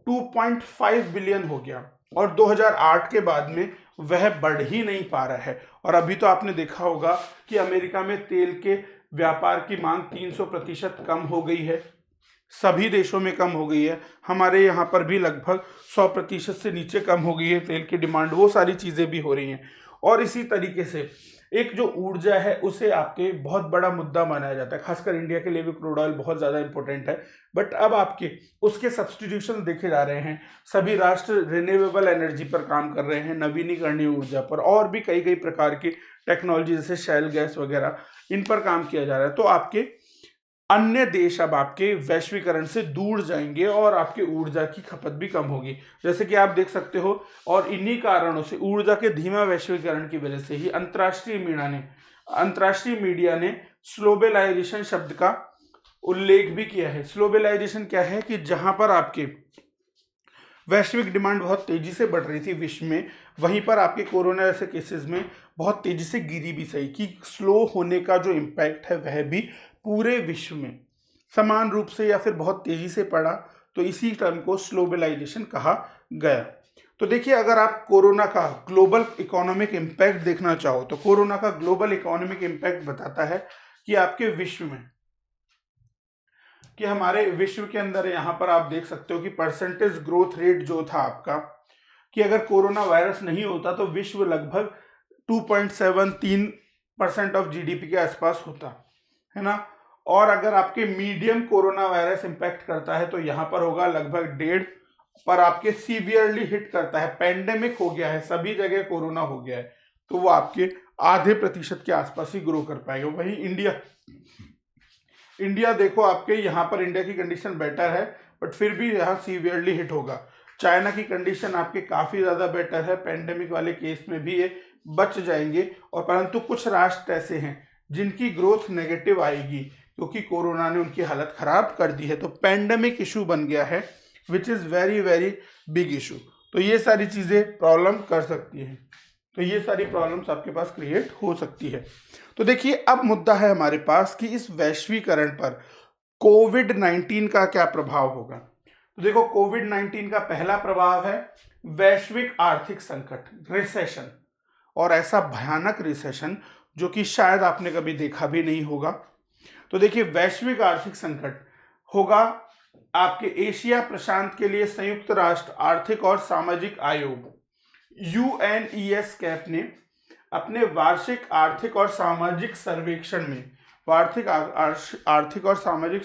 2.5 बिलियन हो गया और 2008 के बाद में वह बढ़ ही नहीं पा रहा है। और अभी तो आपने देखा होगा कि अमेरिका में तेल के व्यापार की मांग 300% कम हो गई है, सभी देशों में कम हो गई है, हमारे यहाँ पर भी लगभग 100% से नीचे कम हो गई है तेल की डिमांड, वो सारी चीज़ें भी हो रही हैं। और इसी तरीके से एक जो ऊर्जा है उसे आपके बहुत बड़ा मुद्दा माना जाता है, खासकर इंडिया के लिए भी क्रूड ऑयल बहुत ज़्यादा इंपॉर्टेंट है। बट अब आपके उसके सब्सटीट्यूशन देखे जा रहे हैं, सभी राष्ट्र रिन्यूएबल एनर्जी पर काम कर रहे हैं, नवीनीकरणीय ऊर्जा पर, और भी कई कई प्रकार की टेक्नोलॉजी जैसे शैल गैस वगैरह, इन पर काम किया जा रहा है। तो आपके अन्य देश अब आपके वैश्वीकरण से दूर जाएंगे और आपकी ऊर्जा की खपत भी कम होगी, जैसे कि आप देख सकते हो। और इन्हीं कारणों से, ऊर्जा के धीमा वैश्वीकरण की वजह से ही अंतर्राष्ट्रीय मीडिया ने स्लोबेलाइजेशन शब्द का उल्लेख भी किया है। स्लोबेलाइजेशन क्या है कि जहां पर आपके वैश्विक डिमांड बहुत तेजी से बढ़ रही थी विश्व में, वहीं पर आपके कोरोना जैसे केसेस में बहुत तेजी से गिरी भी सही, कि स्लो होने का जो इम्पैक्ट है वह भी पूरे विश्व में समान रूप से या फिर बहुत तेजी से पड़ा, तो इसी टर्म को स्लोबलाइजेशन कहा गया। तो देखिए अगर आप कोरोना का ग्लोबल इकोनॉमिक इम्पैक्ट देखना चाहो तो कोरोना का ग्लोबल इकोनॉमिक इम्पैक्ट बताता है कि आपके विश्व में, कि हमारे विश्व के अंदर यहाँ पर आप देख सकते हो कि परसेंटेज ग्रोथ रेट जो था आपका, कि अगर कोरोना वायरस नहीं होता तो विश्व लगभग 2.73% ऑफ जीडीपी के आसपास होता है ना। और अगर आपके मीडियम कोरोना वायरस इंपैक्ट करता है तो यहाँ पर होगा लगभग 1.5, पर आपके सीवियरली हिट करता है, पेंडेमिक हो गया है, सभी जगह कोरोना हो गया है, तो वो आपके आधे प्रतिशत के आसपास ही ग्रो कर पाएगा। वहीं इंडिया देखो, आपके यहाँ पर इंडिया की कंडीशन बेटर है, बट फिर भी यहाँ सीवियरली हिट होगा। चाइना की कंडीशन आपके काफी ज्यादा बेटर है, पेंडेमिक वाले केस में भी ये बच जाएंगे, और परंतु कुछ राष्ट्र ऐसे हैं जिनकी ग्रोथ नेगेटिव आएगी क्योंकि कोरोना ने उनकी हालत खराब कर दी है। तो पेंडेमिक इशू बन गया है, which is very very big issue. तो ये सारी चीजें प्रॉब्लम कर सकती हैं, तो ये सारी प्रॉब्लम्स आपके पास क्रिएट हो सकती है। तो देखिए अब मुद्दा है हमारे पास कि इस वैश्वीकरण पर कोविड-19 का क्या प्रभाव होगा। तो देखो कोविड-19 का पहला प्रभाव है वैश्विक आर्थिक संकट, रिसेशन, और ऐसा भयानक रिसेशन जो कि शायद आपने कभी देखा भी नहीं होगा। तो देखिए वैश्विक आर्थिक संकट होगा आपके एशिया प्रशांत के लिए संयुक्त राष्ट्र आर्थिक और सामाजिक आयोग UNES कैप ने अपने वार्षिक आर्थिक और सामाजिक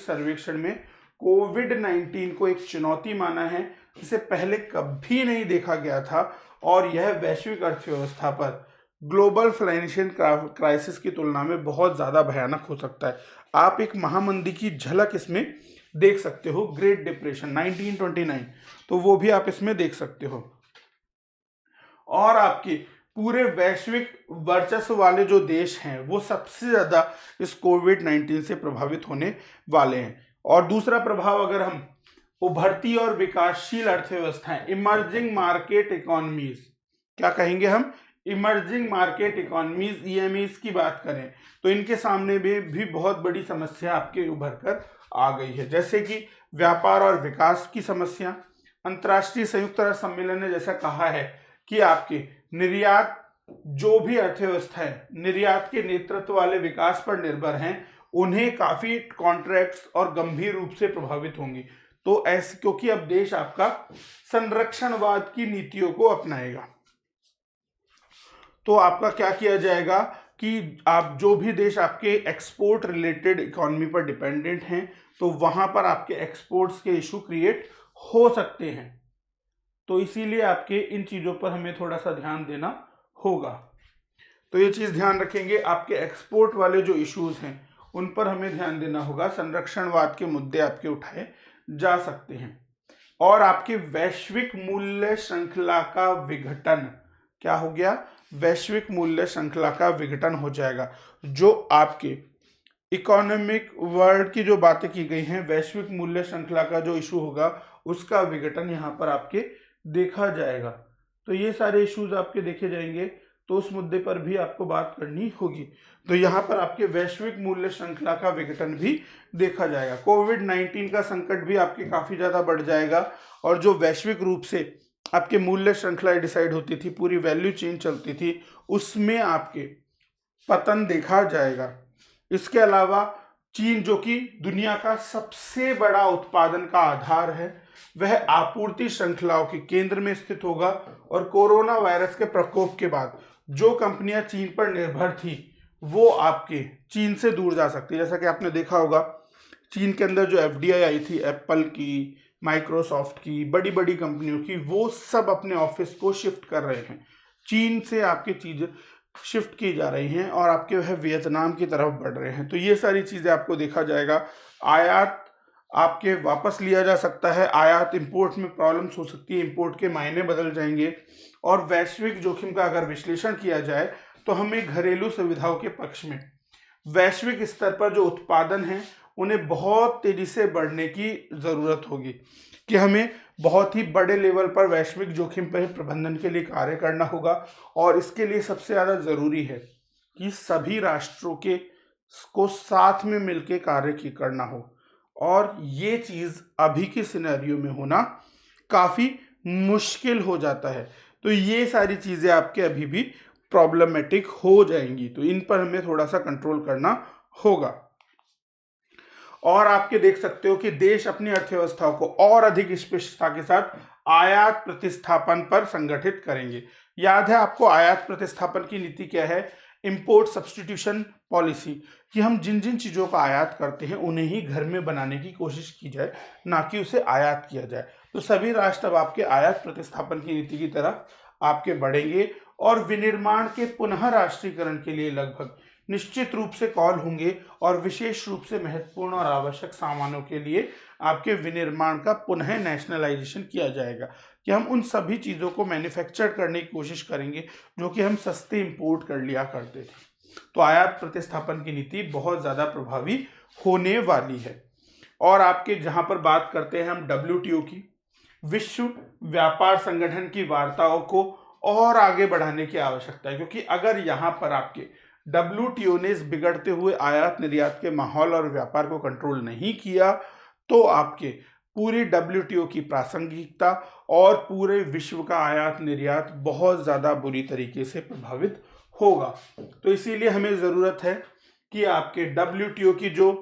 सर्वेक्षण में कोविड-19 को एक चुनौती माना है जिसे पहले कभी नहीं देखा गया था, और यह वैश्विक अर्थव्यवस्था पर ग्लोबल फाइनेंशियल क्राइसिस की तुलना में बहुत ज्यादा भयानक हो सकता है। आप एक महामंदी की झलक इसमें देख सकते हो, ग्रेट डिप्रेशन 1929, तो वो भी आप इसमें देख सकते हो। और आपके पूरे वैश्विक वर्चस्व वाले जो देश हैं वो सबसे ज्यादा इस कोविड-19 से प्रभावित होने वाले हैं। और दूसरा प्रभाव, अगर हम उभरती और विकासशील अर्थव्यवस्थाएं, इमर्जिंग मार्केट इकोनॉमीज, क्या कहेंगे हम, इमर्जिंग मार्केट इकोनॉमीज EMEs की बात करें तो इनके सामने भी बहुत बड़ी समस्या आपके उभर कर आ गई है, जैसे कि व्यापार और विकास की समस्या। अंतर्राष्ट्रीय संयुक्त राष्ट्र सम्मेलन ने जैसा कहा है कि आपके निर्यात, जो भी अर्थव्यवस्था है निर्यात के नेतृत्व वाले विकास पर निर्भर हैं, उन्हें काफी कॉन्ट्रैक्ट्स और गंभीर रूप से प्रभावित होंगी। तो ऐसे, क्योंकि अब देश आपका संरक्षणवाद की नीतियों को अपनाएगा, तो आपका क्या किया जाएगा कि आप जो भी देश आपके एक्सपोर्ट रिलेटेड इकोनॉमी पर डिपेंडेंट हैं, तो वहां पर आपके एक्सपोर्ट्स के इशू क्रिएट हो सकते हैं। तो इसीलिए आपके इन चीजों पर हमें थोड़ा सा ध्यान देना होगा। तो ये चीज ध्यान रखेंगे, आपके एक्सपोर्ट वाले जो इश्यूज हैं उन पर हमें ध्यान देना होगा। संरक्षणवाद के मुद्दे आपके उठाए जा सकते हैं। और आपकी वैश्विक मूल्य श्रृंखला का विघटन, क्या हो गया? वैश्विक मूल्य श्रृंखला का विघटन हो जाएगा। जो आपके इकोनॉमिक वर्ल्ड की जो बातें की गई हैं, वैश्विक मूल्य श्रृंखला का जो इशू होगा उसका विघटन यहाँ पर आपके देखा जाएगा। तो ये सारे इश्यूज आपके देखे जाएंगे, तो उस मुद्दे पर भी आपको बात करनी होगी। तो यहाँ पर आपके वैश्विक मूल्य श्रृंखला का विघटन भी देखा जाएगा। कोविड-19 का संकट भी आपके काफी ज्यादा बढ़ जाएगा, और जो वैश्विक रूप से आपके मूल्य श्रृंखलाएं डिसाइड होती थी, पूरी वैल्यू चेन चलती थी, उसमें आपके पतन देखा जाएगा। इसके अलावा चीन, जो कि दुनिया का सबसे बड़ा उत्पादन का आधार है, वह आपूर्ति श्रृंखलाओं के केंद्र में स्थित होगा। और कोरोना वायरस के प्रकोप के बाद जो कंपनियां चीन पर निर्भर थी, वो आपके चीन से दूर जा सकती है। जैसा कि आपने देखा होगा, चीन के अंदर जो एफडीआई आई थी, एप्पल की, माइक्रोसॉफ्ट की, बड़ी बड़ी कंपनियों की, वो सब अपने ऑफिस को शिफ्ट कर रहे हैं। चीन से आपके चीज शिफ्ट की जा रही हैं और आपके वह वियतनाम की तरफ बढ़ रहे हैं। तो ये सारी चीजें आपको देखा जाएगा। आयात आपके वापस लिया जा सकता है, आयात इंपोर्ट में प्रॉब्लम्स हो सकती है, इंपोर्ट के मायने बदल जाएंगे। और वैश्विक जोखिम का अगर विश्लेषण किया जाए तो हमें घरेलू सुविधाओं के पक्ष में वैश्विक स्तर पर जो उत्पादन है उन्हें बहुत तेजी से बढ़ने की जरूरत होगी, कि हमें बहुत ही बड़े लेवल पर वैश्विक जोखिम पर प्रबंधन के लिए कार्य करना होगा। और इसके लिए सबसे ज़्यादा ज़रूरी है कि सभी राष्ट्रों के को साथ में मिलकर कार्य करना हो, और ये चीज़ अभी के सिनेरियो में होना काफ़ी मुश्किल हो जाता है। तो ये सारी चीज़ें आपके अभी भी प्रॉब्लमेटिक हो जाएंगी, तो इन पर हमें थोड़ा सा कंट्रोल करना होगा। और आपके देख सकते हो कि देश अपनी अर्थव्यवस्थाओं को और अधिक स्पष्टता के साथ आयात प्रतिस्थापन पर संगठित करेंगे। याद है आपको आयात प्रतिस्थापन की नीति क्या है? इंपोर्ट सब्स्टिट्यूशन पॉलिसी, कि हम जिन जिन चीज़ों का आयात करते हैं उन्हें ही घर में बनाने की कोशिश की जाए, ना कि उसे आयात किया जाए। तो सभी राष्ट्र अब आपके आयात प्रतिस्थापन की नीति की तरफ आपके बढ़ेंगे, और विनिर्माण के पुनः राष्ट्रीयकरण के लिए लगभग निश्चित रूप से कॉल होंगे, और विशेष रूप से महत्वपूर्ण और आवश्यक सामानों के लिए आपके विनिर्माण का पुनः नेशनलाइजेशन किया जाएगा, कि हम उन सभी चीज़ों को मैन्युफैक्चर करने की कोशिश करेंगे जो कि हम सस्ते इंपोर्ट कर लिया करते थे। तो आयात प्रतिस्थापन की नीति बहुत ज़्यादा प्रभावी होने वाली है। और आपके जहाँ पर बात करते हैं हम WTO की, विश्व व्यापार संगठन की वार्ताओं को और आगे बढ़ाने की आवश्यकता है, क्योंकि अगर यहाँ पर आपके WTO ने इस बिगड़ते हुए आयात निर्यात के माहौल और व्यापार को कंट्रोल नहीं किया, तो आपके पूरी WTO की प्रासंगिकता और पूरे विश्व का आयात निर्यात बहुत ज़्यादा बुरी तरीके से प्रभावित होगा। तो इसीलिए हमें ज़रूरत है कि आपके WTO की जो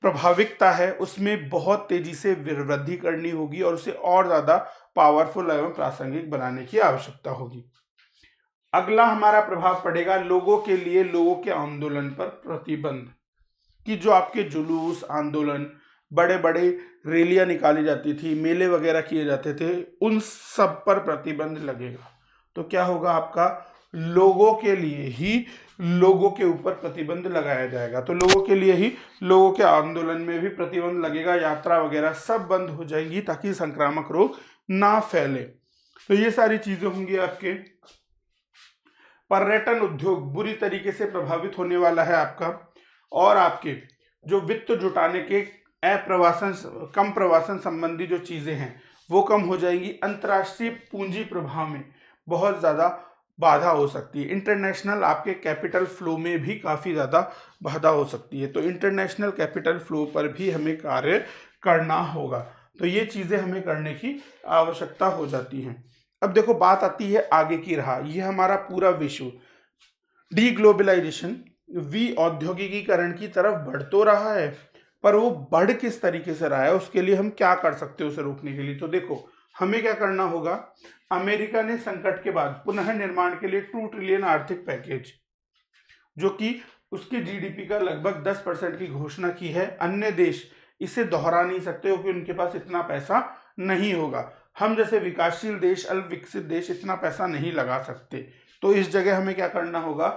प्रभाविकता है उसमें बहुत तेजी से वृद्धि करनी होगी, और उसे और ज़्यादा पावरफुल एवं प्रासंगिक बनाने की आवश्यकता होगी। अगला हमारा प्रभाव पड़ेगा लोगों के लिए लोगों के आंदोलन पर प्रतिबंध, कि जो आपके जुलूस, आंदोलन, बड़े बड़े रैलियां निकाली जाती थी, मेले वगैरह किए जाते थे, उन सब पर प्रतिबंध लगेगा। तो क्या होगा? आपका लोगों के लिए ही लोगों के ऊपर प्रतिबंध लगाया जाएगा। तो लोगों के लिए ही लोगों के आंदोलन में भी प्रतिबंध लगेगा, यात्रा वगैरह सब बंद हो जाएंगी ताकि संक्रामक रोग ना फैले। तो ये सारी चीजें होंगी। आपके पर्यटन उद्योग बुरी तरीके से प्रभावित होने वाला है आपका, और आपके जो वित्त जुटाने के कम प्रवासन संबंधी जो चीजें हैं वो कम हो जाएंगी। अंतर्राष्ट्रीय पूंजी प्रवाह में बहुत ज्यादा बाधा हो सकती है। इंटरनेशनल आपके कैपिटल फ्लो में भी काफी ज्यादा बाधा हो सकती है। तो इंटरनेशनल कैपिटल फ्लो पर भी हमें कार्य करना होगा। तो ये चीजें हमें करने की आवश्यकता हो जाती हैं। अब देखो, बात आती है आगे की राह। ये हमारा पूरा विश्व डीग्लोबलाइजेशन औद्योगिकीकरण की तरफ बढ़ तो रहा है, पर वो बढ़ किस तरीके से रहा है, उसके लिए हम क्या कर सकते हैं उसे रोकने के लिए। तो देखो हमें क्या करना होगा। अमेरिका ने संकट के बाद पुनः निर्माण के लिए 2 ट्रिलियन आर्थिक पैकेज, जो कि उसके जीडीपी का लगभग 10% की घोषणा की है। अन्य देश इसे दोहरा नहीं सकते क्योंकि उनके पास इतना पैसा नहीं होगा। हम जैसे विकासशील देश, अल्प विकसित देश इतना पैसा नहीं लगा सकते। तो इस जगह हमें क्या करना होगा,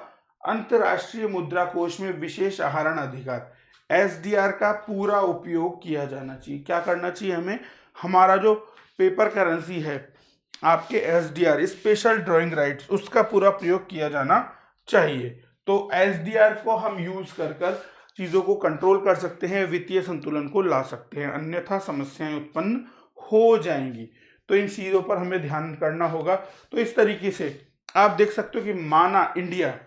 अंतर्राष्ट्रीय मुद्रा कोष में विशेष आहरण अधिकार एसडीआर का पूरा उपयोग किया जाना चाहिए। क्या करना चाहिए हमें, हमारा जो पेपर करेंसी है आपके एसडीआर, स्पेशल ड्राइंग राइट्स, उसका पूरा प्रयोग किया जाना चाहिए। तो एसडीआर को हम यूज कर कर चीजों को कंट्रोल कर सकते हैं, वित्तीय संतुलन को ला सकते हैं, अन्यथा समस्याएं उत्पन्न हो जाएंगी। तो इन चीजों पर हमें ध्यान करना होगा। तो इस तरीके से आप देख सकते हो कि माना इंडिया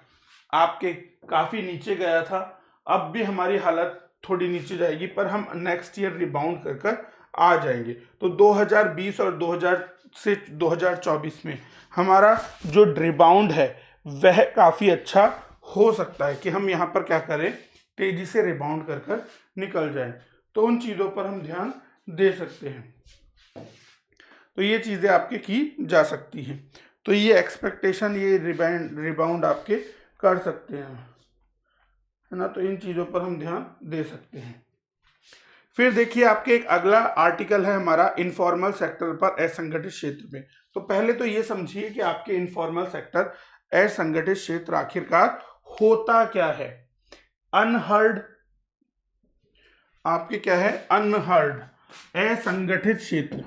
आपके काफी नीचे गया था, अब भी हमारी हालत थोड़ी नीचे जाएगी, पर हम नेक्स्ट ईयर रिबाउंड कर कर आ जाएंगे। तो 2020 और 2024 में हमारा जो रिबाउंड है वह काफी अच्छा हो सकता है कि हम यहाँ पर क्या करें, तेजी से रिबाउंड कर कर निकल जाएं। तो उन चीजों पर हम ध्यान दे सकते हैं। तो ये चीजें आपके की जा सकती हैं। तो ये एक्सपेक्टेशन, ये रिबाउंड आपके कर सकते हैं, है ना। तो इन चीजों पर हम ध्यान दे सकते हैं। फिर देखिए आपके एक अगला आर्टिकल है हमारा इनफॉर्मल सेक्टर पर असंगठित क्षेत्र में। तो पहले तो ये समझिए कि आपके इनफॉर्मल सेक्टर, असंगठित क्षेत्र आखिरकार होता क्या है। अनहर्ड आपके क्या है, अनहर्ड असंगठित क्षेत्र।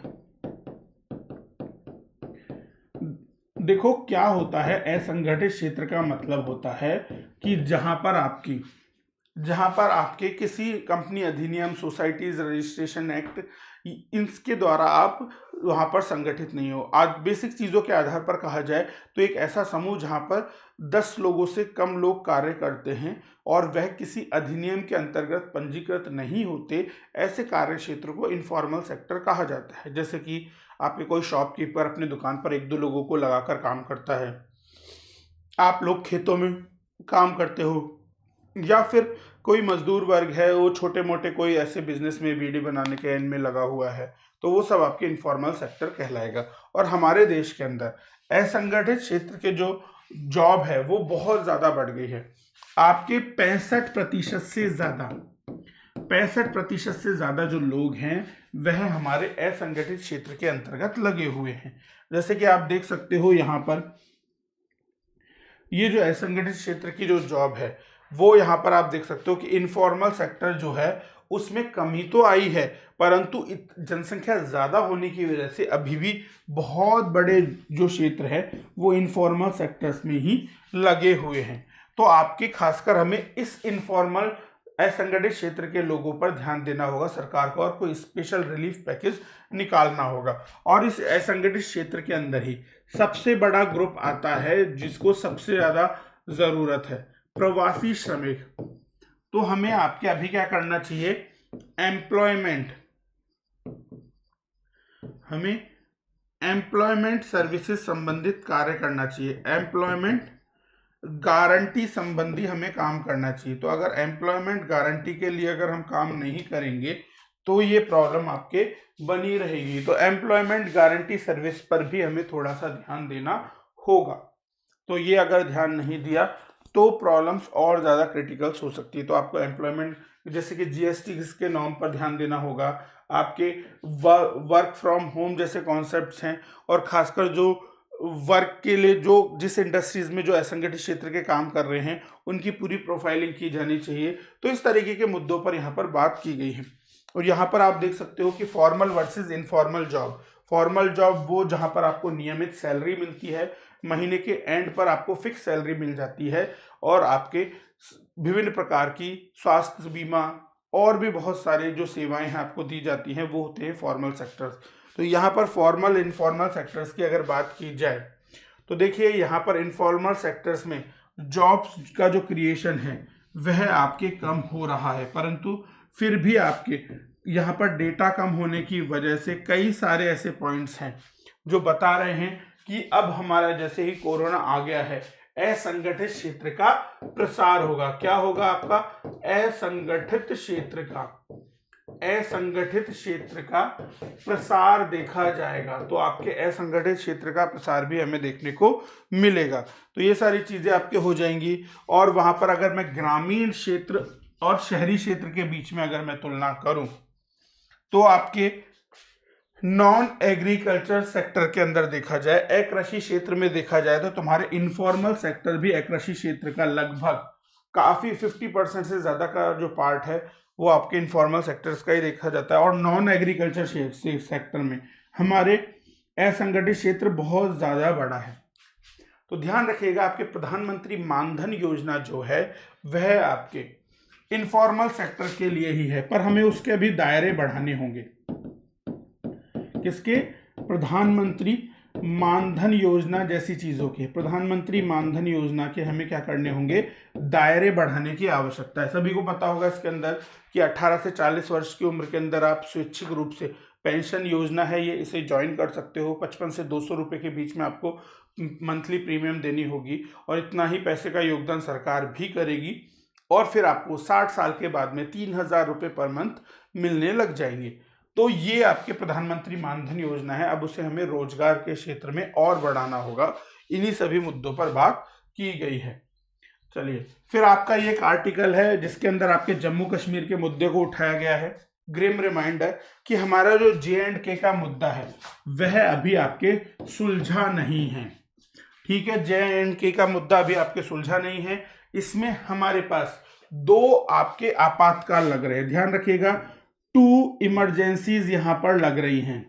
देखो क्या होता है असंगठित क्षेत्र का मतलब होता है कि जहां पर आपके किसी कंपनी अधिनियम, सोसाइटीज रजिस्ट्रेशन एक्ट, इनके द्वारा आप वहां पर संगठित नहीं हो। आज बेसिक चीजों के आधार पर कहा जाए तो एक ऐसा समूह जहां पर 10 लोगों से कम लोग कार्य करते हैं और वह किसी अधिनियम के अंतर्गत पंजीकृत नहीं होते, ऐसे कार्य क्षेत्र को इनफॉर्मल सेक्टर कहा जाता है। जैसे कि आपके कोई शॉपकीपर अपनी दुकान पर 1-2 लोगों को लगाकर काम करता है, आप लोग खेतों में काम करते हो, या फिर कोई मजदूर वर्ग है वो छोटे मोटे कोई ऐसे बिजनेस में बीड़ी बनाने के एंड में लगा हुआ है, तो वो सब आपके इनफॉर्मल सेक्टर कहलाएगा। और हमारे देश के अंदर असंगठित क्षेत्र के जो जॉब है वो बहुत ज्यादा बढ़ गई है। आपके 65% से ज्यादा जो लोग हैं वह हमारे असंगठित क्षेत्र के अंतर्गत लगे हुए हैं। जैसे कि आप देख सकते हो यहाँ पर ये जो असंगठित क्षेत्र की जो जॉब है वो यहाँ पर आप देख सकते हो कि इनफॉर्मल सेक्टर जो है उसमें कमी तो आई है, परंतु जनसंख्या ज्यादा होने की वजह से अभी भी बहुत बड़े जो क्षेत्र है वो इनफॉर्मल सेक्टर्स में ही लगे हुए हैं। तो आपके खासकर हमें इस इनफॉर्मल असंगठित क्षेत्र के लोगों पर ध्यान देना होगा सरकार को, और कोई स्पेशल रिलीफ पैकेज निकालना होगा। और इस असंगठित क्षेत्र के अंदर ही सबसे बड़ा ग्रुप आता है जिसको सबसे ज्यादा जरूरत है, प्रवासी श्रमिक। तो हमें आपके अभी क्या करना चाहिए, हमें एम्प्लॉयमेंट सर्विसेज संबंधित कार्य करना चाहिए, एम्प्लॉयमेंट गारंटी संबंधी हमें काम करना चाहिए। तो अगर एम्प्लॉयमेंट गारंटी के लिए अगर हम काम नहीं करेंगे तो ये प्रॉब्लम आपके बनी रहेगी। तो एम्प्लॉयमेंट गारंटी सर्विस पर भी हमें थोड़ा सा ध्यान देना होगा। तो ये अगर ध्यान नहीं दिया तो प्रॉब्लम्स और ज़्यादा क्रिटिकल्स हो सकती है। तो आपको एम्प्लॉयमेंट जैसे कि जीएसटी के नॉर्म पर ध्यान देना होगा, आपके वर्क फ्रॉम होम जैसे कॉन्सेप्ट्स हैं, और खासकर जो वर्क के लिए जो जिस इंडस्ट्रीज में जो असंगठित क्षेत्र के काम कर रहे हैं उनकी पूरी प्रोफाइलिंग की जानी चाहिए। तो इस तरीके के मुद्दों पर यहाँ पर बात की गई है। और यहाँ पर आप देख सकते हो कि formal versus informal job. Formal job वो जहाँ पर आपको नियमित सैलरी मिलती है, महीने के एंड पर आपको फिक्स सैलरी मिल जाती है, और आपके विभिन्न प्रकार की स्वास्थ्य बीमा और भी बहुत सारे जो सेवाएं हैं आपको दी जाती हैं, वो होते हैं फॉर्मल सेक्टर्स। तो यहाँ पर फॉर्मल इनफॉर्मल सेक्टर्स की अगर बात की जाए तो देखिए यहाँ पर इनफॉर्मल सेक्टर्स में जॉब्स का जो क्रिएशन है वह आपके कम हो रहा है, परंतु फिर भी आपके यहाँ पर डेटा कम होने की वजह से कई सारे ऐसे पॉइंट्स हैं जो बता रहे हैं कि अब हमारा जैसे ही कोरोना आ गया है, असंगठित क्षेत्र का प्रसार होगा। क्या होगा आपका? असंगठित क्षेत्र का प्रसार देखा जाएगा। तो आपके असंगठित क्षेत्र का प्रसार भी हमें देखने को मिलेगा। तो ये सारी चीजें आपके हो जाएंगी। और वहां पर अगर मैं ग्रामीण क्षेत्र और शहरी क्षेत्र के बीच में अगर मैं तुलना करूं तो आपके नॉन एग्रीकल्चर सेक्टर के अंदर देखा जाए, अकृषि क्षेत्र में देखा जाए, तो तुम्हारे इनफॉर्मल सेक्टर भी अकृषि क्षेत्र का लगभग काफी 50% से ज्यादा का जो पार्ट है वो आपके इनफॉर्मल सेक्टर्स का ही देखा जाता है। और नॉन एग्रीकल्चर सेक्टर में हमारे असंगठित क्षेत्र बहुत ज्यादा बड़ा है। तो ध्यान रखिएगा, आपके प्रधानमंत्री मानधन योजना जो है वह आपके इनफॉर्मल सेक्टर के लिए ही है, पर हमें उसके अभी दायरे बढ़ाने होंगे। किसके? प्रधानमंत्री मानधन योजना जैसी चीजों के, प्रधानमंत्री मानधन योजना के हमें क्या करने होंगे? दायरे बढ़ाने की आवश्यकता है। सभी को पता होगा इसके अंदर कि 18 से 40 वर्ष की उम्र के अंदर आप स्वैच्छिक रूप से पेंशन योजना है ये, इसे ज्वाइन कर सकते हो। 55 से 200 रुपए के बीच में आपको मंथली प्रीमियम देनी होगी और इतना ही पैसे का योगदान सरकार भी करेगी। और फिर आपको 60 साल के बाद में 3000 रुपये पर मंथ मिलने लग जाएंगे। तो ये आपके प्रधानमंत्री मानधन योजना है। अब उसे हमें रोजगार के क्षेत्र में और बढ़ाना होगा। इन्हीं सभी मुद्दों पर बात की गई है। चलिए, फिर आपका ये एक आर्टिकल है जिसके अंदर आपके जम्मू कश्मीर के मुद्दे को उठाया गया है। ग्रिम रिमाइंडर कि हमारा जो J&K का मुद्दा है वह अभी आपके सुलझा नहीं है। ठीक है, J&K का मुद्दा अभी आपके सुलझा नहीं है। इसमें हमारे पास 2 आपके आपातकाल लग रहे हैं। ध्यान रखिएगा, 2 इमरजेंसीज यहां पर लग रही हैं।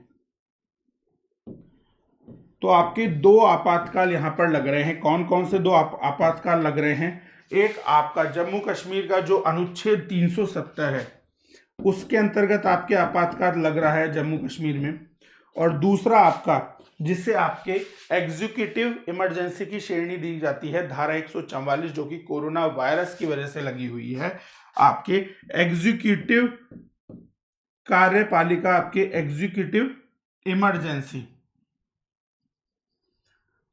तो आपके 2 आपातकाल यहां पर लग रहे हैं। कौन कौन से 2 आपातकाल लग रहे हैं? एक आपका जम्मू कश्मीर का जो अनुच्छेद 370 है उसके अंतर्गत आपके आपातकाल लग रहा है जम्मू कश्मीर में। और दूसरा आपका जिससे आपके एग्जीक्यूटिव इमरजेंसी की श्रेणी दी जाती है, धारा 144, जो कि कोरोना वायरस की वजह से लगी हुई है। आपके एग्जीक्यूटिव कार्यपालिका, आपके एग्जीक्यूटिव इमरजेंसी,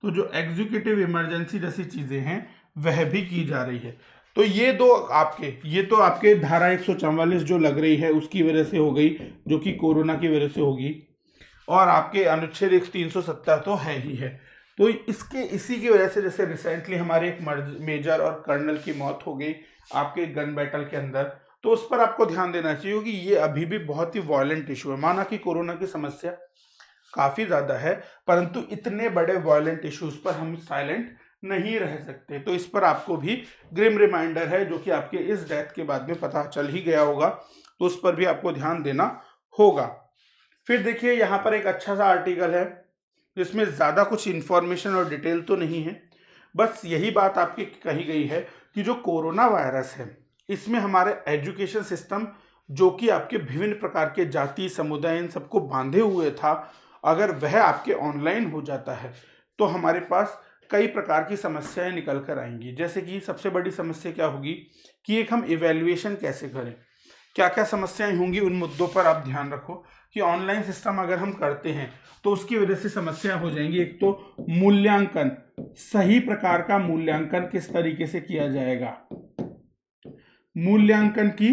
तो जो एग्जीक्यूटिव इमरजेंसी जैसी चीजें हैं वह भी की जा रही है। तो ये तो आपके धारा 144 जो लग रही है उसकी वजह से हो गई, जो कि कोरोना की वजह से होगी। और आपके अनुच्छेद 370 तो है ही है। तो इसी की वजह से जैसे रिसेंटली हमारे एक मेजर और कर्नल की मौत हो गई आपके गन बैटल के अंदर, तो उस पर आपको ध्यान देना चाहिए कि ये अभी भी बहुत ही वायलेंट इशू है। माना कि कोरोना की समस्या काफी ज्यादा है, परंतु इतने बड़े वायलेंट इश्यूज पर हम साइलेंट नहीं रह सकते। तो इस पर आपको भी ग्रिम रिमाइंडर है, जो कि आपके इस डेथ के बाद में पता चल ही गया होगा, तो उस पर भी आपको ध्यान देना होगा। फिर देखिए, यहाँ पर एक अच्छा सा आर्टिकल है जिसमें ज्यादा कुछ इंफॉर्मेशन और डिटेल तो नहीं है, बस यही बात आपकी कही गई है कि जो कोरोना वायरस है इसमें हमारे एजुकेशन सिस्टम, जो कि आपके विभिन्न प्रकार के जाति समुदाय इन सबको बांधे हुए था, अगर वह आपके ऑनलाइन हो जाता है तो हमारे पास कई प्रकार की समस्याएं निकल कर आएंगी। जैसे कि सबसे बड़ी समस्या क्या होगी कि एक हम इवैल्यूएशन कैसे करें, क्या क्या समस्याएं होंगी, उन मुद्दों पर आप ध्यान रखो कि ऑनलाइन सिस्टम अगर हम करते हैं तो उसकी वजह से समस्याएं हो जाएंगी। एक तो मूल्यांकन, सही प्रकार का मूल्यांकन किस तरीके से किया जाएगा, मूल्यांकन की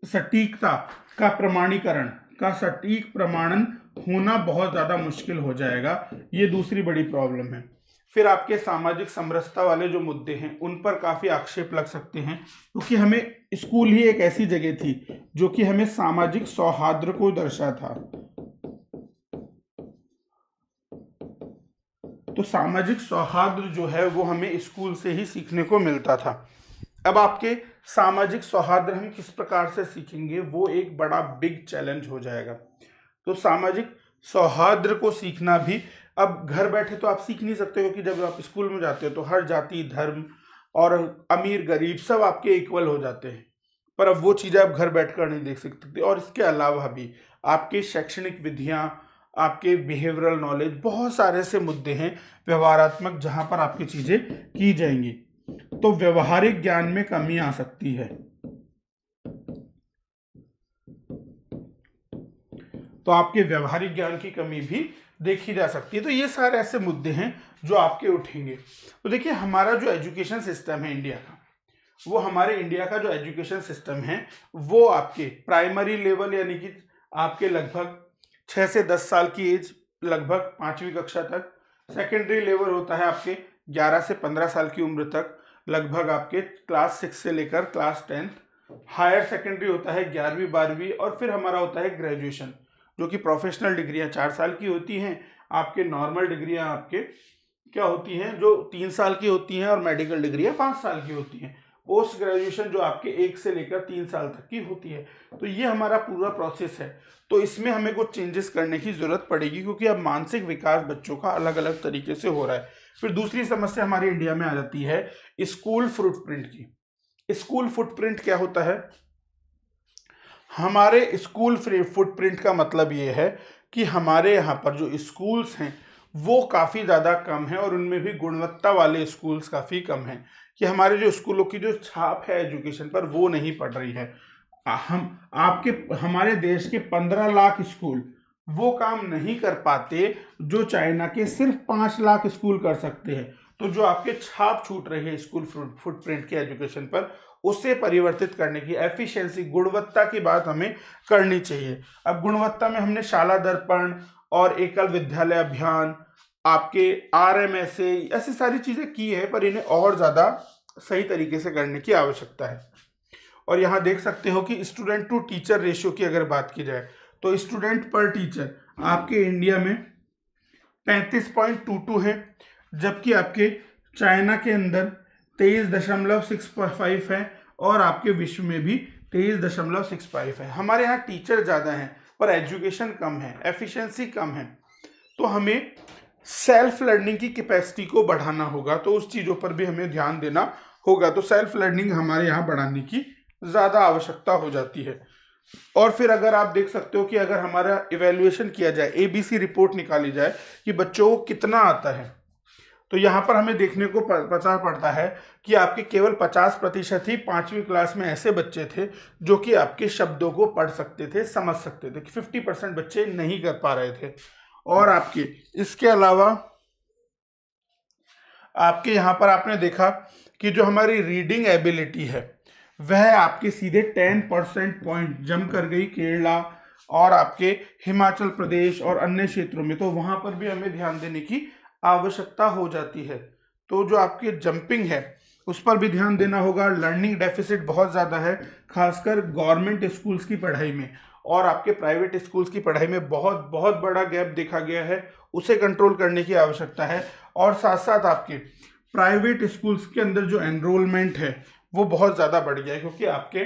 सटीकता का प्रमाणीकरण का सटीक प्रमाणन होना बहुत ज्यादा मुश्किल हो जाएगा। ये दूसरी बड़ी प्रॉब्लम है। फिर आपके सामाजिक समरसता वाले जो मुद्दे हैं उन पर काफी आक्षेप लग सकते हैं, क्योंकि हमें स्कूल ही एक ऐसी जगह थी जो कि हमें सामाजिक सौहार्द को दर्शा था। तो सामाजिक सौहार्द जो है वो हमें स्कूल से ही सीखने को मिलता था। अब आपके सामाजिक सौहार्द हम किस प्रकार से सीखेंगे, वो एक बड़ा बिग चैलेंज हो जाएगा। तो सामाजिक सौहार्द को सीखना भी अब घर बैठे तो आप सीख नहीं सकते, क्योंकि जब आप स्कूल में जाते हो तो हर जाति धर्म और अमीर गरीब सब आपके इक्वल हो जाते हैं, पर अब वो चीज़ें आप घर बैठकर नहीं देख सकते। और इसके अलावा भी आपके शैक्षणिक विधियाँ, आपके बिहेवियरल नॉलेज, बहुत सारे ऐसे मुद्दे हैं व्यवहारात्मक जहाँ पर आपकी चीज़ें की जाएंगी, तो व्यवहारिक ज्ञान में कमी आ सकती है। तो आपके व्यवहारिक ज्ञान की कमी भी देखी जा सकती है। तो ये सारे ऐसे मुद्दे हैं जो आपके उठेंगे। तो देखिए हमारा जो एजुकेशन सिस्टम है इंडिया का, वो हमारे इंडिया का जो एजुकेशन सिस्टम है वो आपके प्राइमरी लेवल यानी कि आपके लगभग 6 से 10 साल की एज, लगभग 5वीं कक्षा तक। सेकेंडरी लेवल होता है आपके 11 से 15 साल की उम्र तक, लगभग आपके क्लास 6 से लेकर क्लास 10th। हायर सेकेंडरी होता है 11वीं 12वीं, और फिर हमारा होता है ग्रेजुएशन, जो कि प्रोफेशनल डिग्रियां 4 साल की होती हैं। आपके नॉर्मल डिग्रियां आपके क्या होती हैं, जो 3 साल की होती हैं, और मेडिकल डिग्रियां 5 साल की होती हैं। पोस्ट ग्रेजुएशन जो आपके 1 से लेकर 3 साल तक की होती है। तो ये हमारा पूरा प्रोसेस है। तो इसमें हमें कुछ चेंजेस करने की जरूरत पड़ेगी, क्योंकि अब मानसिक विकास बच्चों का अलग अलग तरीके से हो रहा है। फिर दूसरी समस्या हमारे इंडिया में आ जाती है स्कूल फुटप्रिंट की। स्कूल फुटप्रिंट क्या होता है? हमारे स्कूल फुटप्रिंट का मतलब ये है कि हमारे यहाँ पर जो स्कूल्स हैं वो काफ़ी ज़्यादा कम है, और उनमें भी गुणवत्ता वाले स्कूल्स काफ़ी कम हैं, कि हमारे जो स्कूलों की जो छाप है एजुकेशन पर वो नहीं पड़ रही है। हमारे देश के 15 लाख स्कूल वो काम नहीं कर पाते जो चाइना के सिर्फ 5 लाख स्कूल कर सकते हैं। तो जो आपके छाप छूट रही है स्कूल फुटप्रिंट के एजुकेशन पर, उसे परिवर्तित करने की, एफिशिएंसी, गुणवत्ता की बात हमें करनी चाहिए। अब गुणवत्ता में हमने शाला दर्पण और एकल विद्यालय अभियान, आपके RMSA, ऐसी सारी चीजें की है, पर इन्हें और ज्यादा सही तरीके से करने की आवश्यकता है। और यहाँ देख सकते हो कि स्टूडेंट टू टीचर रेशियो की अगर बात की जाए तो स्टूडेंट पर टीचर आपके इंडिया में 35.22 है, जबकि आपके चाइना के अंदर 23.65 है, और आपके विश्व में भी 23.65 है। हमारे यहाँ टीचर ज़्यादा हैं पर एजुकेशन कम है, एफिशिएंसी कम है। तो हमें सेल्फ लर्निंग की कैपेसिटी को बढ़ाना होगा, तो उस चीज़ों पर भी हमें ध्यान देना होगा। तो सेल्फ लर्निंग हमारे यहाँ बढ़ाने की ज़्यादा आवश्यकता हो जाती है। और फिर अगर आप देख सकते हो कि अगर हमारा इवैल्यूएशन किया जाए, ABC रिपोर्ट निकाली जाए कि बच्चों को कितना आता है, तो यहाँ पर हमें देखने को पता पड़ता है कि आपके केवल 50% ही 5वीं क्लास में ऐसे बच्चे थे जो कि आपके शब्दों को पढ़ सकते थे, समझ सकते थे, कि 50% बच्चे नहीं कर पा रहे थे। और आपके इसके अलावा आपके यहाँ पर आपने देखा कि जो हमारी रीडिंग एबिलिटी है वह आपके सीधे 10% पॉइंट जम कर गई केरला और आपके हिमाचल प्रदेश और अन्य क्षेत्रों में। तो वहां पर भी हमें ध्यान देने की आवश्यकता हो जाती है। तो जो आपके जंपिंग है उस पर भी ध्यान देना होगा। लर्निंग डेफिसिट बहुत ज़्यादा है, खासकर गवर्नमेंट स्कूल्स की पढ़ाई में, और आपके प्राइवेट स्कूल्स की पढ़ाई में बहुत बहुत बड़ा गैप देखा गया है, उसे कंट्रोल करने की आवश्यकता है। और साथ साथ आपके प्राइवेट स्कूल्स के अंदर जो एनरोलमेंट है वो बहुत ज़्यादा बढ़ गया है, क्योंकि आपके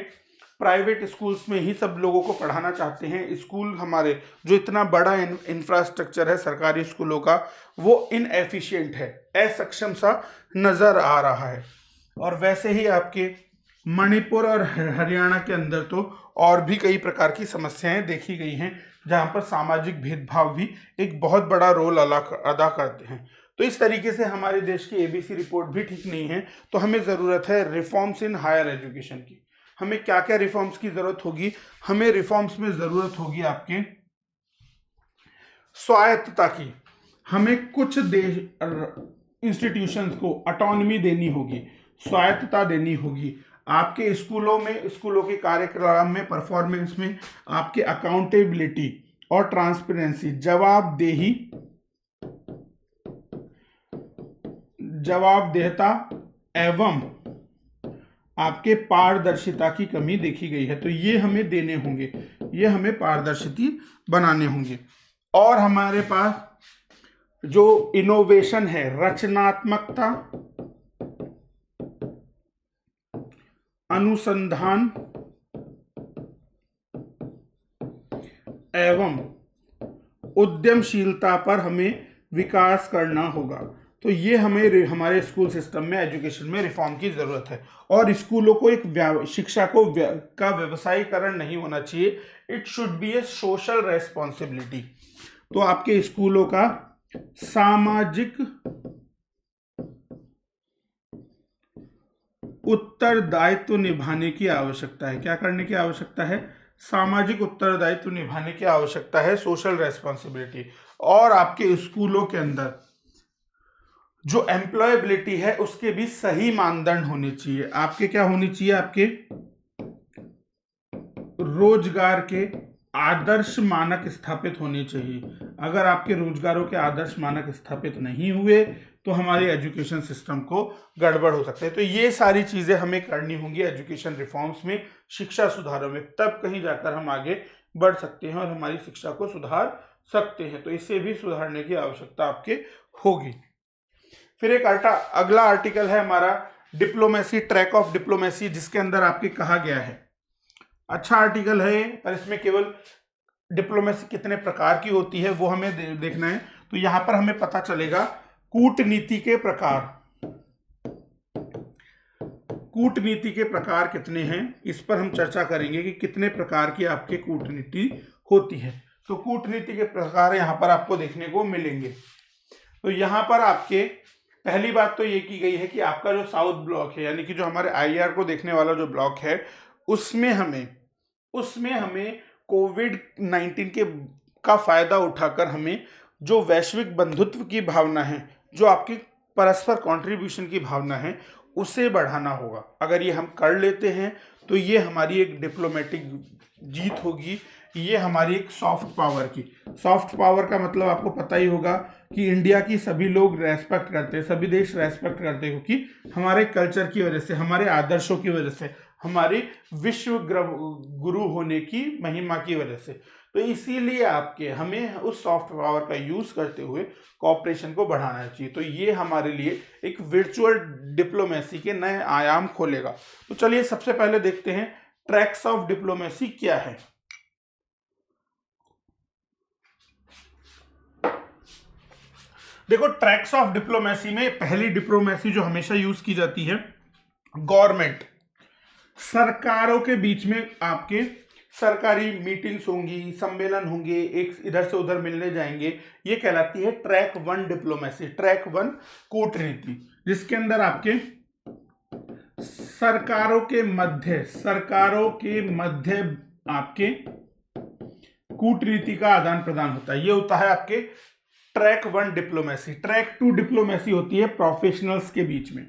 प्राइवेट स्कूल्स में ही सब लोगों को पढ़ाना चाहते हैं। स्कूल हमारे जो इतना बड़ा इंफ्रास्ट्रक्चर है सरकारी स्कूलों का वो इनएफिशिएंट है, असक्षम सा नज़र आ रहा है। और वैसे ही आपके मणिपुर और हरियाणा के अंदर तो और भी कई प्रकार की समस्याएं देखी गई हैं, जहां पर सामाजिक भेदभाव भी एक बहुत बड़ा रोल अदा करते हैं। तो इस तरीके से हमारे देश की ABC रिपोर्ट भी ठीक नहीं है। तो हमें ज़रूरत है रिफॉर्म्स इन हायर एजुकेशन की। हमें क्या क्या रिफॉर्म्स की ज़रूरत होगी? हमें रिफॉर्म्स में ज़रूरत होगी आपके स्वायत्तता की। हमें कुछ देश इंस्टीट्यूशंस को ऑटोनॉमी देनी होगी, स्वायत्तता देनी होगी। आपके स्कूलों में, स्कूलों के कार्यक्रम में, परफॉर्मेंस में आपके अकाउंटेबिलिटी और ट्रांसपेरेंसी, जवाबदेहता एवं आपके पारदर्शिता की कमी देखी गई है। तो ये हमें देने होंगे, ये हमें पारदर्शिता बनाने होंगे। और हमारे पास जो इनोवेशन है, रचनात्मकता, अनुसंधान एवं उद्यमशीलता पर हमें विकास करना होगा। तो ये हमें हमारे स्कूल सिस्टम में, एजुकेशन में रिफॉर्म की जरूरत है। और स्कूलों को एक शिक्षा का व्यवसायीकरण नहीं होना चाहिए। It should be A social responsibility. तो आपके स्कूलों का सामाजिक उत्तरदायित्व निभाने की आवश्यकता है। क्या करने की आवश्यकता है? सामाजिक उत्तरदायित्व निभाने की आवश्यकता है, सोशल रेस्पॉन्सिबिलिटी। और आपके स्कूलों के अंदर जो एम्प्लॉयबिलिटी है उसके भी सही मानदंड होने चाहिए। आपके क्या होने चाहिए, आपके रोजगार के आदर्श मानक स्थापित होने चाहिए। अगर आपके रोजगारों के आदर्श मानक स्थापित नहीं हुए तो हमारे एजुकेशन सिस्टम को गड़बड़ हो सकता है। तो ये सारी चीजें हमें करनी होंगी एजुकेशन रिफॉर्म्स में, शिक्षा सुधारों में, तब कहीं जाकर हम आगे बढ़ सकते हैं और हमारी शिक्षा को सुधार सकते हैं। तो इसे भी सुधारने की आवश्यकता आपके होगी। फिर एक अगला आर्टिकल है हमारा डिप्लोमेसी, ट्रैक ऑफ डिप्लोमेसी, जिसके अंदर आपके कहा गया है, अच्छा आर्टिकल है पर इसमें केवल डिप्लोमेसी कितने प्रकार की होती है वो हमें देखना है। तो यहां पर हमें पता चलेगा कूटनीति के प्रकार, कूटनीति के प्रकार कितने हैं, इस पर हम चर्चा करेंगे कि कितने प्रकार की आपके कूटनीति होती है। तो कूटनीति के प्रकार यहां पर आपको देखने को मिलेंगे। तो यहां पर आपके पहली बात तो ये की गई है कि आपका जो साउथ ब्लॉक है, यानी कि जो हमारे आईआर को देखने वाला जो ब्लॉक है, उसमें हमें कोविड-19 के का फायदा उठाकर हमें जो वैश्विक बंधुत्व की भावना है, जो आपकी परस्पर कंट्रीब्यूशन की भावना है, उसे बढ़ाना होगा। अगर ये हम कर लेते हैं तो ये हमारी एक डिप्लोमेटिक जीत होगी, ये हमारी एक सॉफ्ट पावर की, सॉफ्ट पावर का मतलब आपको पता ही होगा कि इंडिया की सभी लोग रेस्पेक्ट करते हैं, सभी देश रेस्पेक्ट करते हैं, क्योंकि हमारे कल्चर की वजह से, हमारे आदर्शों की वजह से, हमारी विश्व गुरु होने की महिमा की वजह से। तो इसीलिए आपके हमें उस सॉफ्ट पावर का यूज करते हुए कॉपरेशन को बढ़ाना चाहिए। तो ये हमारे लिए एक वर्चुअल डिप्लोमेसी के नए आयाम खोलेगा। तो चलिए सबसे पहले देखते हैं ट्रैक्स ऑफ डिप्लोमेसी क्या है। देखो, ट्रैक्स ऑफ डिप्लोमेसी में पहली डिप्लोमेसी जो हमेशा यूज की जाती है, गवर्नमेंट, सरकारों के बीच में आपके सरकारी मीटिंग्स होंगी, सम्मेलन होंगे, एक इधर से उधर मिलने जाएंगे, ये कहलाती है ट्रैक 1 डिप्लोमेसी, ट्रैक 1 कूटनीति, जिसके अंदर आपके सरकारों के मध्य आपके कूटनीति का आदान प्रदान होता है। ये होता है आपके ट्रैक 1 डिप्लोमेसी। ट्रैक 2 डिप्लोमेसी होती है प्रोफेशनल्स के बीच में।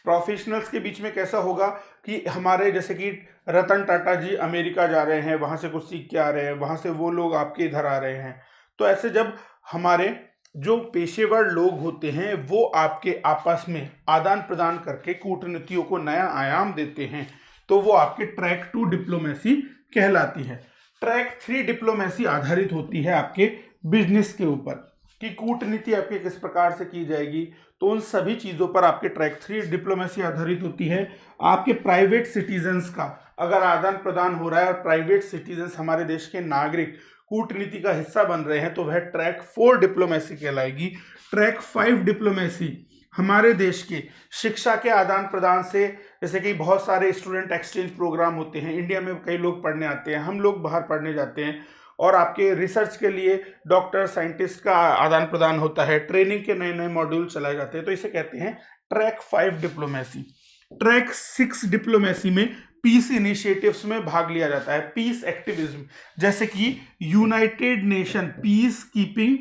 प्रोफेशनल्स के बीच में कैसा होगा कि हमारे जैसे कि रतन टाटा जी अमेरिका जा रहे हैं, वहां से कुछ सीख के आ रहे हैं, वहां से वो लोग आपके इधर आ रहे हैं। तो ऐसे जब हमारे जो पेशेवर लोग होते हैं वो आपके आपस में आदान प्रदान करके कूटनीतियों को नया आयाम देते हैं, तो वो आपके ट्रैक 2 डिप्लोमेसी कहलाती है। ट्रैक 3 डिप्लोमेसी आधारित होती है आपके बिजनेस के ऊपर कि कूटनीति आपके किस प्रकार से की जाएगी। तो उन सभी चीज़ों पर आपके ट्रैक 3 डिप्लोमेसी आधारित होती है। आपके प्राइवेट सिटीजन्स का अगर आदान प्रदान हो रहा है और प्राइवेट सिटीजन्स हमारे देश के नागरिक कूटनीति का हिस्सा बन रहे हैं, तो वह ट्रैक 4 डिप्लोमेसी कहलाएगी। ट्रैक 5 डिप्लोमेसी हमारे देश के शिक्षा के आदान प्रदान से, जैसे कि बहुत सारे स्टूडेंट एक्सचेंज प्रोग्राम होते हैं, इंडिया में कई लोग पढ़ने आते हैं, हम लोग बाहर पढ़ने जाते हैं, और आपके रिसर्च के लिए डॉक्टर साइंटिस्ट का आदान प्रदान होता है, ट्रेनिंग के नए नए मॉड्यूल चलाए जाते हैं, तो इसे कहते हैं ट्रैक 5 डिप्लोमेसी। ट्रैक 6 डिप्लोमेसी में पीस इनिशिएटिव्स में भाग लिया जाता है, पीस एक्टिविज्म, जैसे कि United nation peace keeping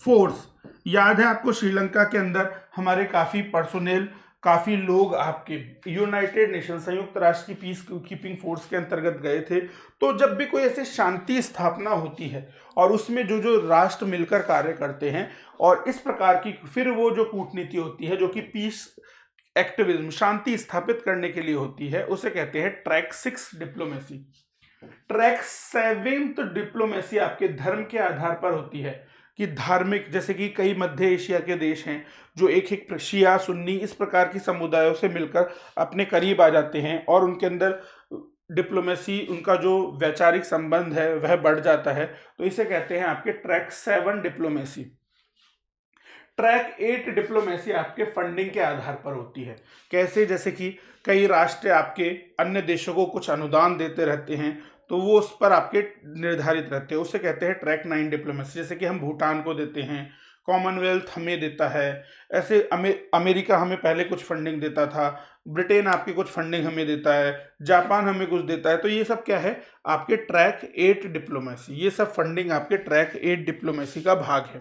force. याद है आपको श्रीलंका के अंदर हमारे काफी पर्सोनेल, काफी लोग आपके यूनाइटेड नेशन संयुक्त राष्ट्र की पीस कीपिंग फोर्स के अंतर्गत गए थे। तो जब भी कोई ऐसे शांति स्थापना होती है और उसमें जो जो राष्ट्र मिलकर कार्य करते हैं, और इस प्रकार की फिर वो जो कूटनीति होती है जो कि पीस एक्टिविज्म, शांति स्थापित करने के लिए होती है, उसे कहते हैं ट्रैक 6 डिप्लोमेसी। ट्रैक 7 डिप्लोमेसी आपके धर्म के आधार पर होती है कि धार्मिक, जैसे कि कई मध्य एशिया के देश हैं जो एक शिया सुन्नी इस प्रकार की समुदायों से मिलकर अपने करीब आ जाते हैं, और उनके अंदर डिप्लोमेसी, उनका जो वैचारिक संबंध है वह बढ़ जाता है, तो इसे कहते हैं आपके ट्रैक 7 डिप्लोमेसी। ट्रैक 8 डिप्लोमेसी आपके फंडिंग के आधार पर होती है। कैसे? जैसे कि कई राष्ट्र आपके अन्य देशों को कुछ अनुदान देते रहते हैं, तो वो उस पर आपके निर्धारित रहते हैं, उसे कहते हैं ट्रैक 9 डिप्लोमेसी। जैसे कि हम भूटान को देते हैं, कॉमनवेल्थ हमें देता है, ऐसे अमेरिका हमें पहले कुछ फंडिंग देता था, ब्रिटेन आपकी कुछ फंडिंग हमें देता है, जापान हमें कुछ देता है। तो ये सब क्या है, आपके ट्रैक 8 डिप्लोमेसी, ये सब फंडिंग आपके ट्रैक 8 डिप्लोमेसी का भाग है।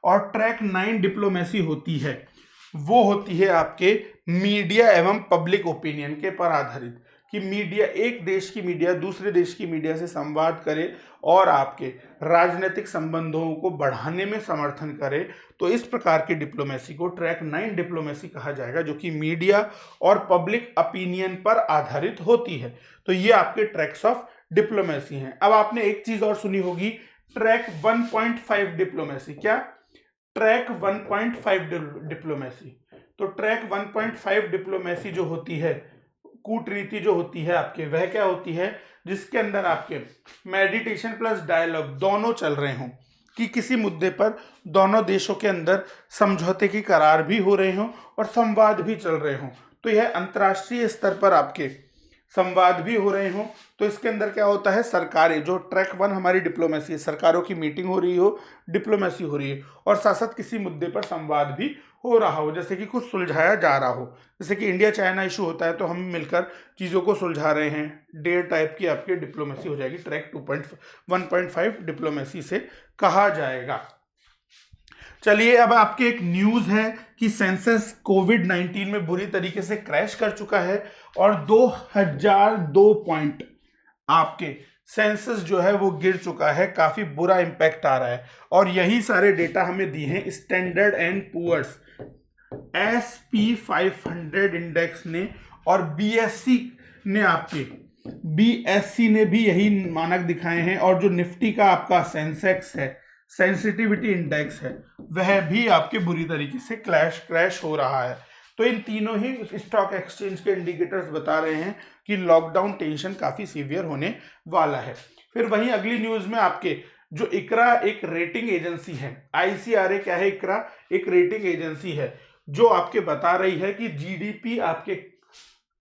और ट्रैक 9 डिप्लोमेसी होती है, वो होती है आपके मीडिया एवं पब्लिक ओपिनियन के पर आधारित, कि मीडिया, एक देश की मीडिया दूसरे देश की मीडिया से संवाद करे और आपके राजनीतिक संबंधों को बढ़ाने में समर्थन करे। तो इस प्रकार की डिप्लोमेसी को ट्रैक 9 डिप्लोमेसी कहा जाएगा, जो कि मीडिया और पब्लिक ओपिनियन पर आधारित होती है। तो ये आपके ट्रैक्स ऑफ डिप्लोमेसी हैं। अब आपने एक चीज और सुनी होगी, ट्रैक 1.5 डिप्लोमेसी। क्या? Track 1.5 diplomacy. तो ट्रैक 1.5 डिप्लोमेसी जो होती है, कूटनीति जो होती है आपके, वह क्या होती है, जिसके अंदर आपके मेडिटेशन प्लस डायलॉग दोनों चल रहे हों, कि किसी मुद्दे पर दोनों देशों के अंदर समझौते की करार भी हो रहे हों और संवाद भी चल रहे हों। तो यह अंतर्राष्ट्रीय स्तर पर आपके संवाद भी हो रहे हों। तो इसके अंदर क्या होता है, सरकारें, जो ट्रैक 1 हमारी डिप्लोमेसी है, सरकारों की मीटिंग हो रही हो, डिप्लोमेसी हो रही है, और साथ साथ किसी मुद्दे पर संवाद भी हो रहा हो, जैसे कि कुछ सुलझाया जा रहा हो, जैसे कि इंडिया चाइना इशू होता है तो हम मिलकर चीज़ों को सुलझा रहे हैं, डेयर टाइप की आपकी डिप्लोमेसी हो जाएगी, ट्रैक 1.5 डिप्लोमेसी से कहा जाएगा। चलिए, अब आपके एक न्यूज़ है कि सेंसस कोविड-19 में बुरी तरीके से क्रैश कर चुका है और 2002 पॉइंट आपके सेंसस जो है वो गिर चुका है, काफ़ी बुरा इम्पैक्ट आ रहा है। और यही सारे डेटा हमें दिए हैं standard and Poor's, SP500 index ने, और BSC ने भी यही मानक दिखाए हैं। और जो निफ्टी का आपका सेंसेक्स है, सेंसिटिविटी इंडेक्स है, वह भी आपके बुरी तरीके से क्रैश हो रहा है। तो इन तीनों ही स्टॉक एक्सचेंज के इंडिकेटर्स बता रहे हैं कि लॉकडाउन टेंशन काफी सीवियर होने वाला है। फिर वहीं अगली न्यूज में आपके जो इकरा एक रेटिंग एजेंसी है, ICRA क्या है, इकरा एक रेटिंग एजेंसी है, जो आपके बता रही है कि GDP आपके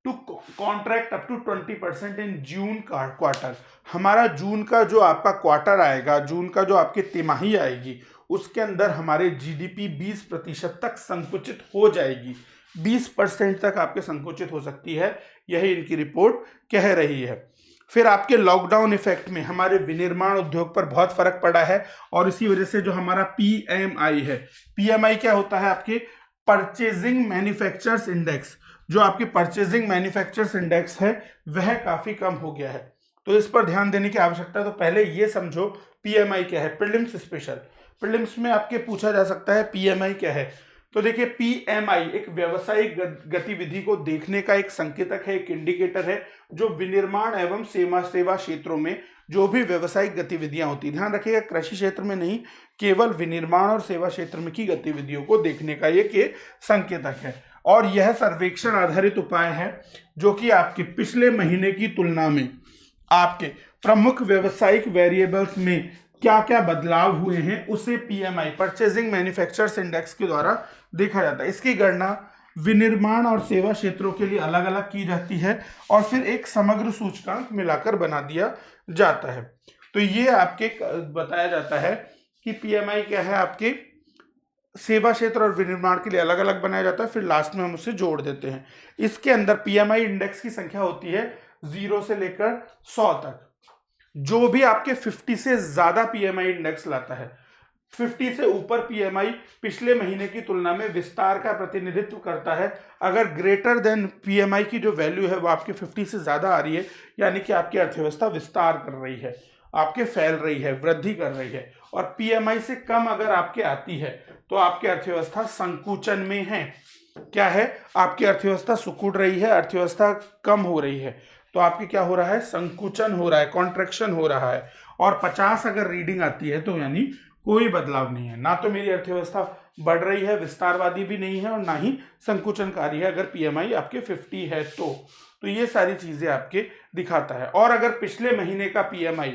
टू कॉन्ट्रैक्ट अप टू 20% इन जून का क्वार्टर। हमारा जून का जो आपका क्वार्टर आएगा, जून का जो आपकी तिमाही आएगी, उसके अंदर हमारे GDP 20% तक संकुचित हो जाएगी, 20% तक आपके संकुचित हो सकती है, यही इनकी रिपोर्ट कह रही है। फिर आपके लॉकडाउन इफेक्ट में हमारे विनिर्माण उद्योग पर बहुत फर्क पड़ा है, और इसी वजह से जो हमारा PMI है, PMI क्या होता है, आपके परचेजिंग मैन्युफैक्चरर्स इंडेक्स, जो आपकी परचेजिंग मैन्युफैक्चरर्स इंडेक्स है, वह काफी कम हो गया है। तो इस पर ध्यान देने की आवश्यकता है। तो पहले ये समझो PMI क्या है, प्रीलिम्स स्पेशल, प्रीलिम्स में आपके पूछा जा सकता है PMI क्या है। तो देखिए, PMI एक व्यावसायिक गतिविधि को देखने का एक संकेतक है, एक इंडिकेटर है, जो विनिर्माण एवं सेवा क्षेत्रों में जो भी व्यावसायिक गतिविधियां होती, ध्यान रखिएगा कृषि क्षेत्र में नहीं, केवल विनिर्माण और सेवा क्षेत्र में की गतिविधियों को देखने का एक संकेतक है। और यह सर्वेक्षण आधारित उपाय है, जो कि आपके पिछले महीने की तुलना में आपके प्रमुख व्यावसायिक वेरिएबल्स में क्या क्या बदलाव हुए हैं, उसे PMI परचेजिंग मैन्युफैक्चरर्स इंडेक्स के द्वारा देखा जाता है। इसकी गणना विनिर्माण और सेवा क्षेत्रों के लिए अलग अलग की जाती है, और फिर एक समग्र सूचकांक मिलाकर बना दिया जाता है। तो ये आपके बताया जाता है कि PMI क्या है, आपके सेवा क्षेत्र और विनिर्माण के लिए अलग अलग बनाया जाता है, फिर लास्ट में हम उसे जोड़ देते हैं। इसके अंदर PMI इंडेक्स की संख्या होती है 0 से लेकर 100 तक। जो भी आपके 50 से ज्यादा PMI इंडेक्स लाता है, 50 से ऊपर PMI पिछले महीने की तुलना में विस्तार का प्रतिनिधित्व करता है। अगर ग्रेटर देन PMI की जो वैल्यू है वो आपके 50 से ज्यादा आ रही है, यानी कि आपकी अर्थव्यवस्था विस्तार कर रही है, आपके फैल रही है, वृद्धि कर रही है। और PMI से कम अगर आपके आती है तो आपकी अर्थव्यवस्था संकुचन में है। क्या है, आपकी अर्थव्यवस्था सिकुड़ रही है, अर्थव्यवस्था कम हो रही है, तो आपकी क्या हो रहा है, संकुचन हो रहा है, कॉन्ट्रैक्शन हो रहा है। और 50 अगर रीडिंग आती है तो यानी कोई बदलाव नहीं है, ना तो मेरी अर्थव्यवस्था बढ़ रही है, विस्तारवादी भी नहीं है, और ना ही संकुचनकारी है, अगर PMI आपके 50 है तो ये सारी चीजें आपके दिखाता है। और अगर पिछले महीने का PMI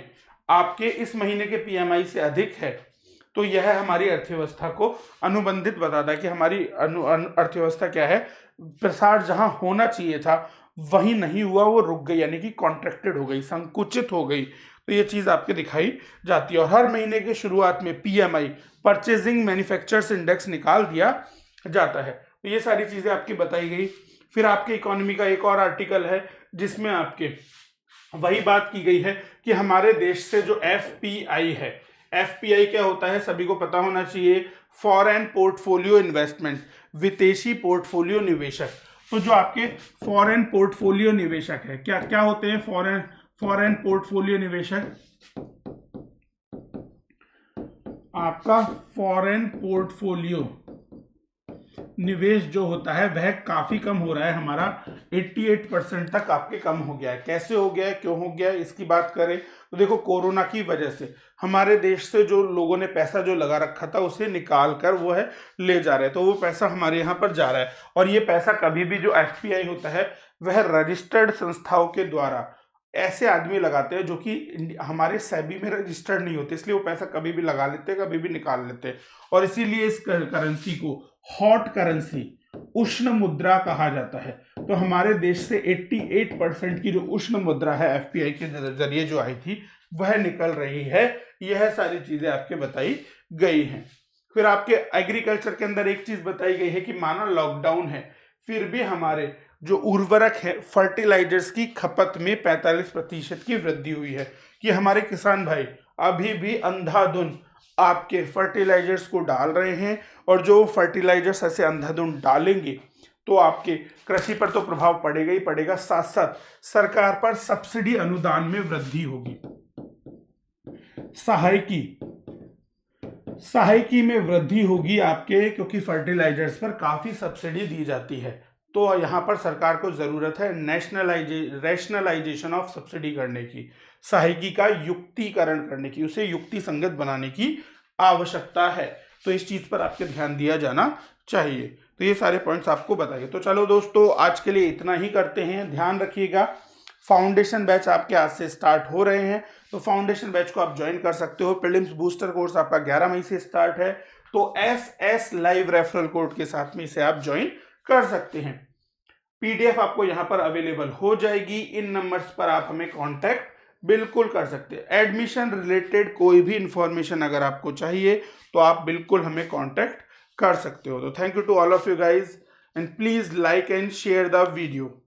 आपके इस महीने के PMI से अधिक है, तो यह हमारी अर्थव्यवस्था को अनुबंधित बताता है कि हमारी अर्थव्यवस्था क्या है, प्रसार जहां होना चाहिए था वही नहीं हुआ, वो रुक गई, यानी कि कॉन्ट्रैक्टेड हो गई, संकुचित हो गई। तो ये चीज़ आपके दिखाई जाती है। और हर महीने के शुरुआत में पीएमआई, परचेजिंग मैन्युफैक्चरर्स इंडेक्स निकाल दिया जाता है। तो ये सारी चीज़ें आपकी बताई गई। फिर आपके इकोनॉमी का एक और आर्टिकल है जिसमें आपके वही बात की गई है कि हमारे देश से जो एफपीआई है, एफपीआई क्या होता है सभी को पता होना चाहिए, फॉरेन पोर्टफोलियो इन्वेस्टमेंट, विदेशी पोर्टफोलियो निवेशक। तो जो आपके फॉरेन पोर्टफोलियो निवेशक है, क्या क्या होते हैं फॉरेन पोर्टफोलियो निवेशक? आपका फॉरेन पोर्टफोलियो निवेश जो होता है वह काफी कम हो रहा है हमारा, 88% तक आपके कम हो गया है। कैसे हो गया है, क्यों हो गया है, इसकी बात करें तो देखो कोरोना की वजह से हमारे देश से जो लोगों ने पैसा जो लगा रखा था उसे निकाल कर वो है ले जा रहे हैं, तो वो पैसा हमारे यहाँ पर जा रहा है। और ये पैसा कभी भी जो एफपीआई होता है वह रजिस्टर्ड संस्थाओं के द्वारा ऐसे आदमी लगाते हैं जो कि हमारे सेबी में रजिस्टर्ड नहीं होते, इसलिए वो पैसा कभी भी लगा लेते हैं, कभी भी निकाल लेते हैं। और इसीलिए इस करेंसी को हॉट करेंसी, उष्ण मुद्रा कहा जाता है। तो हमारे देश से 88% की जो उष्ण मुद्रा है एफपीआई के जरिए जो आई थी वह निकल रही है। यह सारी चीजें आपके बताई गई हैं। फिर आपके एग्रीकल्चर के अंदर एक चीज बताई गई है कि माना लॉकडाउन है फिर भी हमारे जो उर्वरक है, फर्टिलाइजर्स की खपत में 45% की वृद्धि हुई है, कि हमारे किसान भाई अभी भी अंधाधुन आपके फर्टिलाइजर्स को डाल रहे हैं। और जो फर्टिलाइजर्स ऐसे अंधाधुन डालेंगे तो आपके कृषि पर तो प्रभाव पड़ेगा ही पड़ेगा, साथ साथ सरकार पर सब्सिडी अनुदान में वृद्धि होगी, सहायकी में वृद्धि होगी आपके, क्योंकि फर्टिलाइजर्स पर काफी सब्सिडी दी जाती है। तो यहाँ पर सरकार को जरूरत है रैशनलाइजेशन ऑफ सब्सिडी करने की, सहायकी का युक्तिकरण करने की, उसे युक्ति संगत बनाने की आवश्यकता है। तो इस चीज पर आपके ध्यान दिया जाना चाहिए। तो ये सारे पॉइंट्स आपको बताइए। तो चलो दोस्तों आज के लिए इतना ही करते हैं। ध्यान रखिएगा फाउंडेशन बैच आपके आज से स्टार्ट हो रहे हैं, तो फाउंडेशन बैच को आप ज्वाइन कर सकते हो। प्रीलिम्स बूस्टर कोर्स आपका 11 मई से स्टार्ट है, तो एसएस लाइव रेफरल कोड के साथ में इसे आप ज्वाइन कर सकते हैं। पीडीएफ आपको यहां पर अवेलेबल हो जाएगी, इन नंबर्स पर आप हमें कांटेक्ट बिल्कुल कर सकते हैं। एडमिशन रिलेटेड कोई भी इंफॉर्मेशन अगर आपको चाहिए तो आप बिल्कुल हमें कांटेक्ट कर सकते हो। तो thank you to all of you guys and please like and share the video.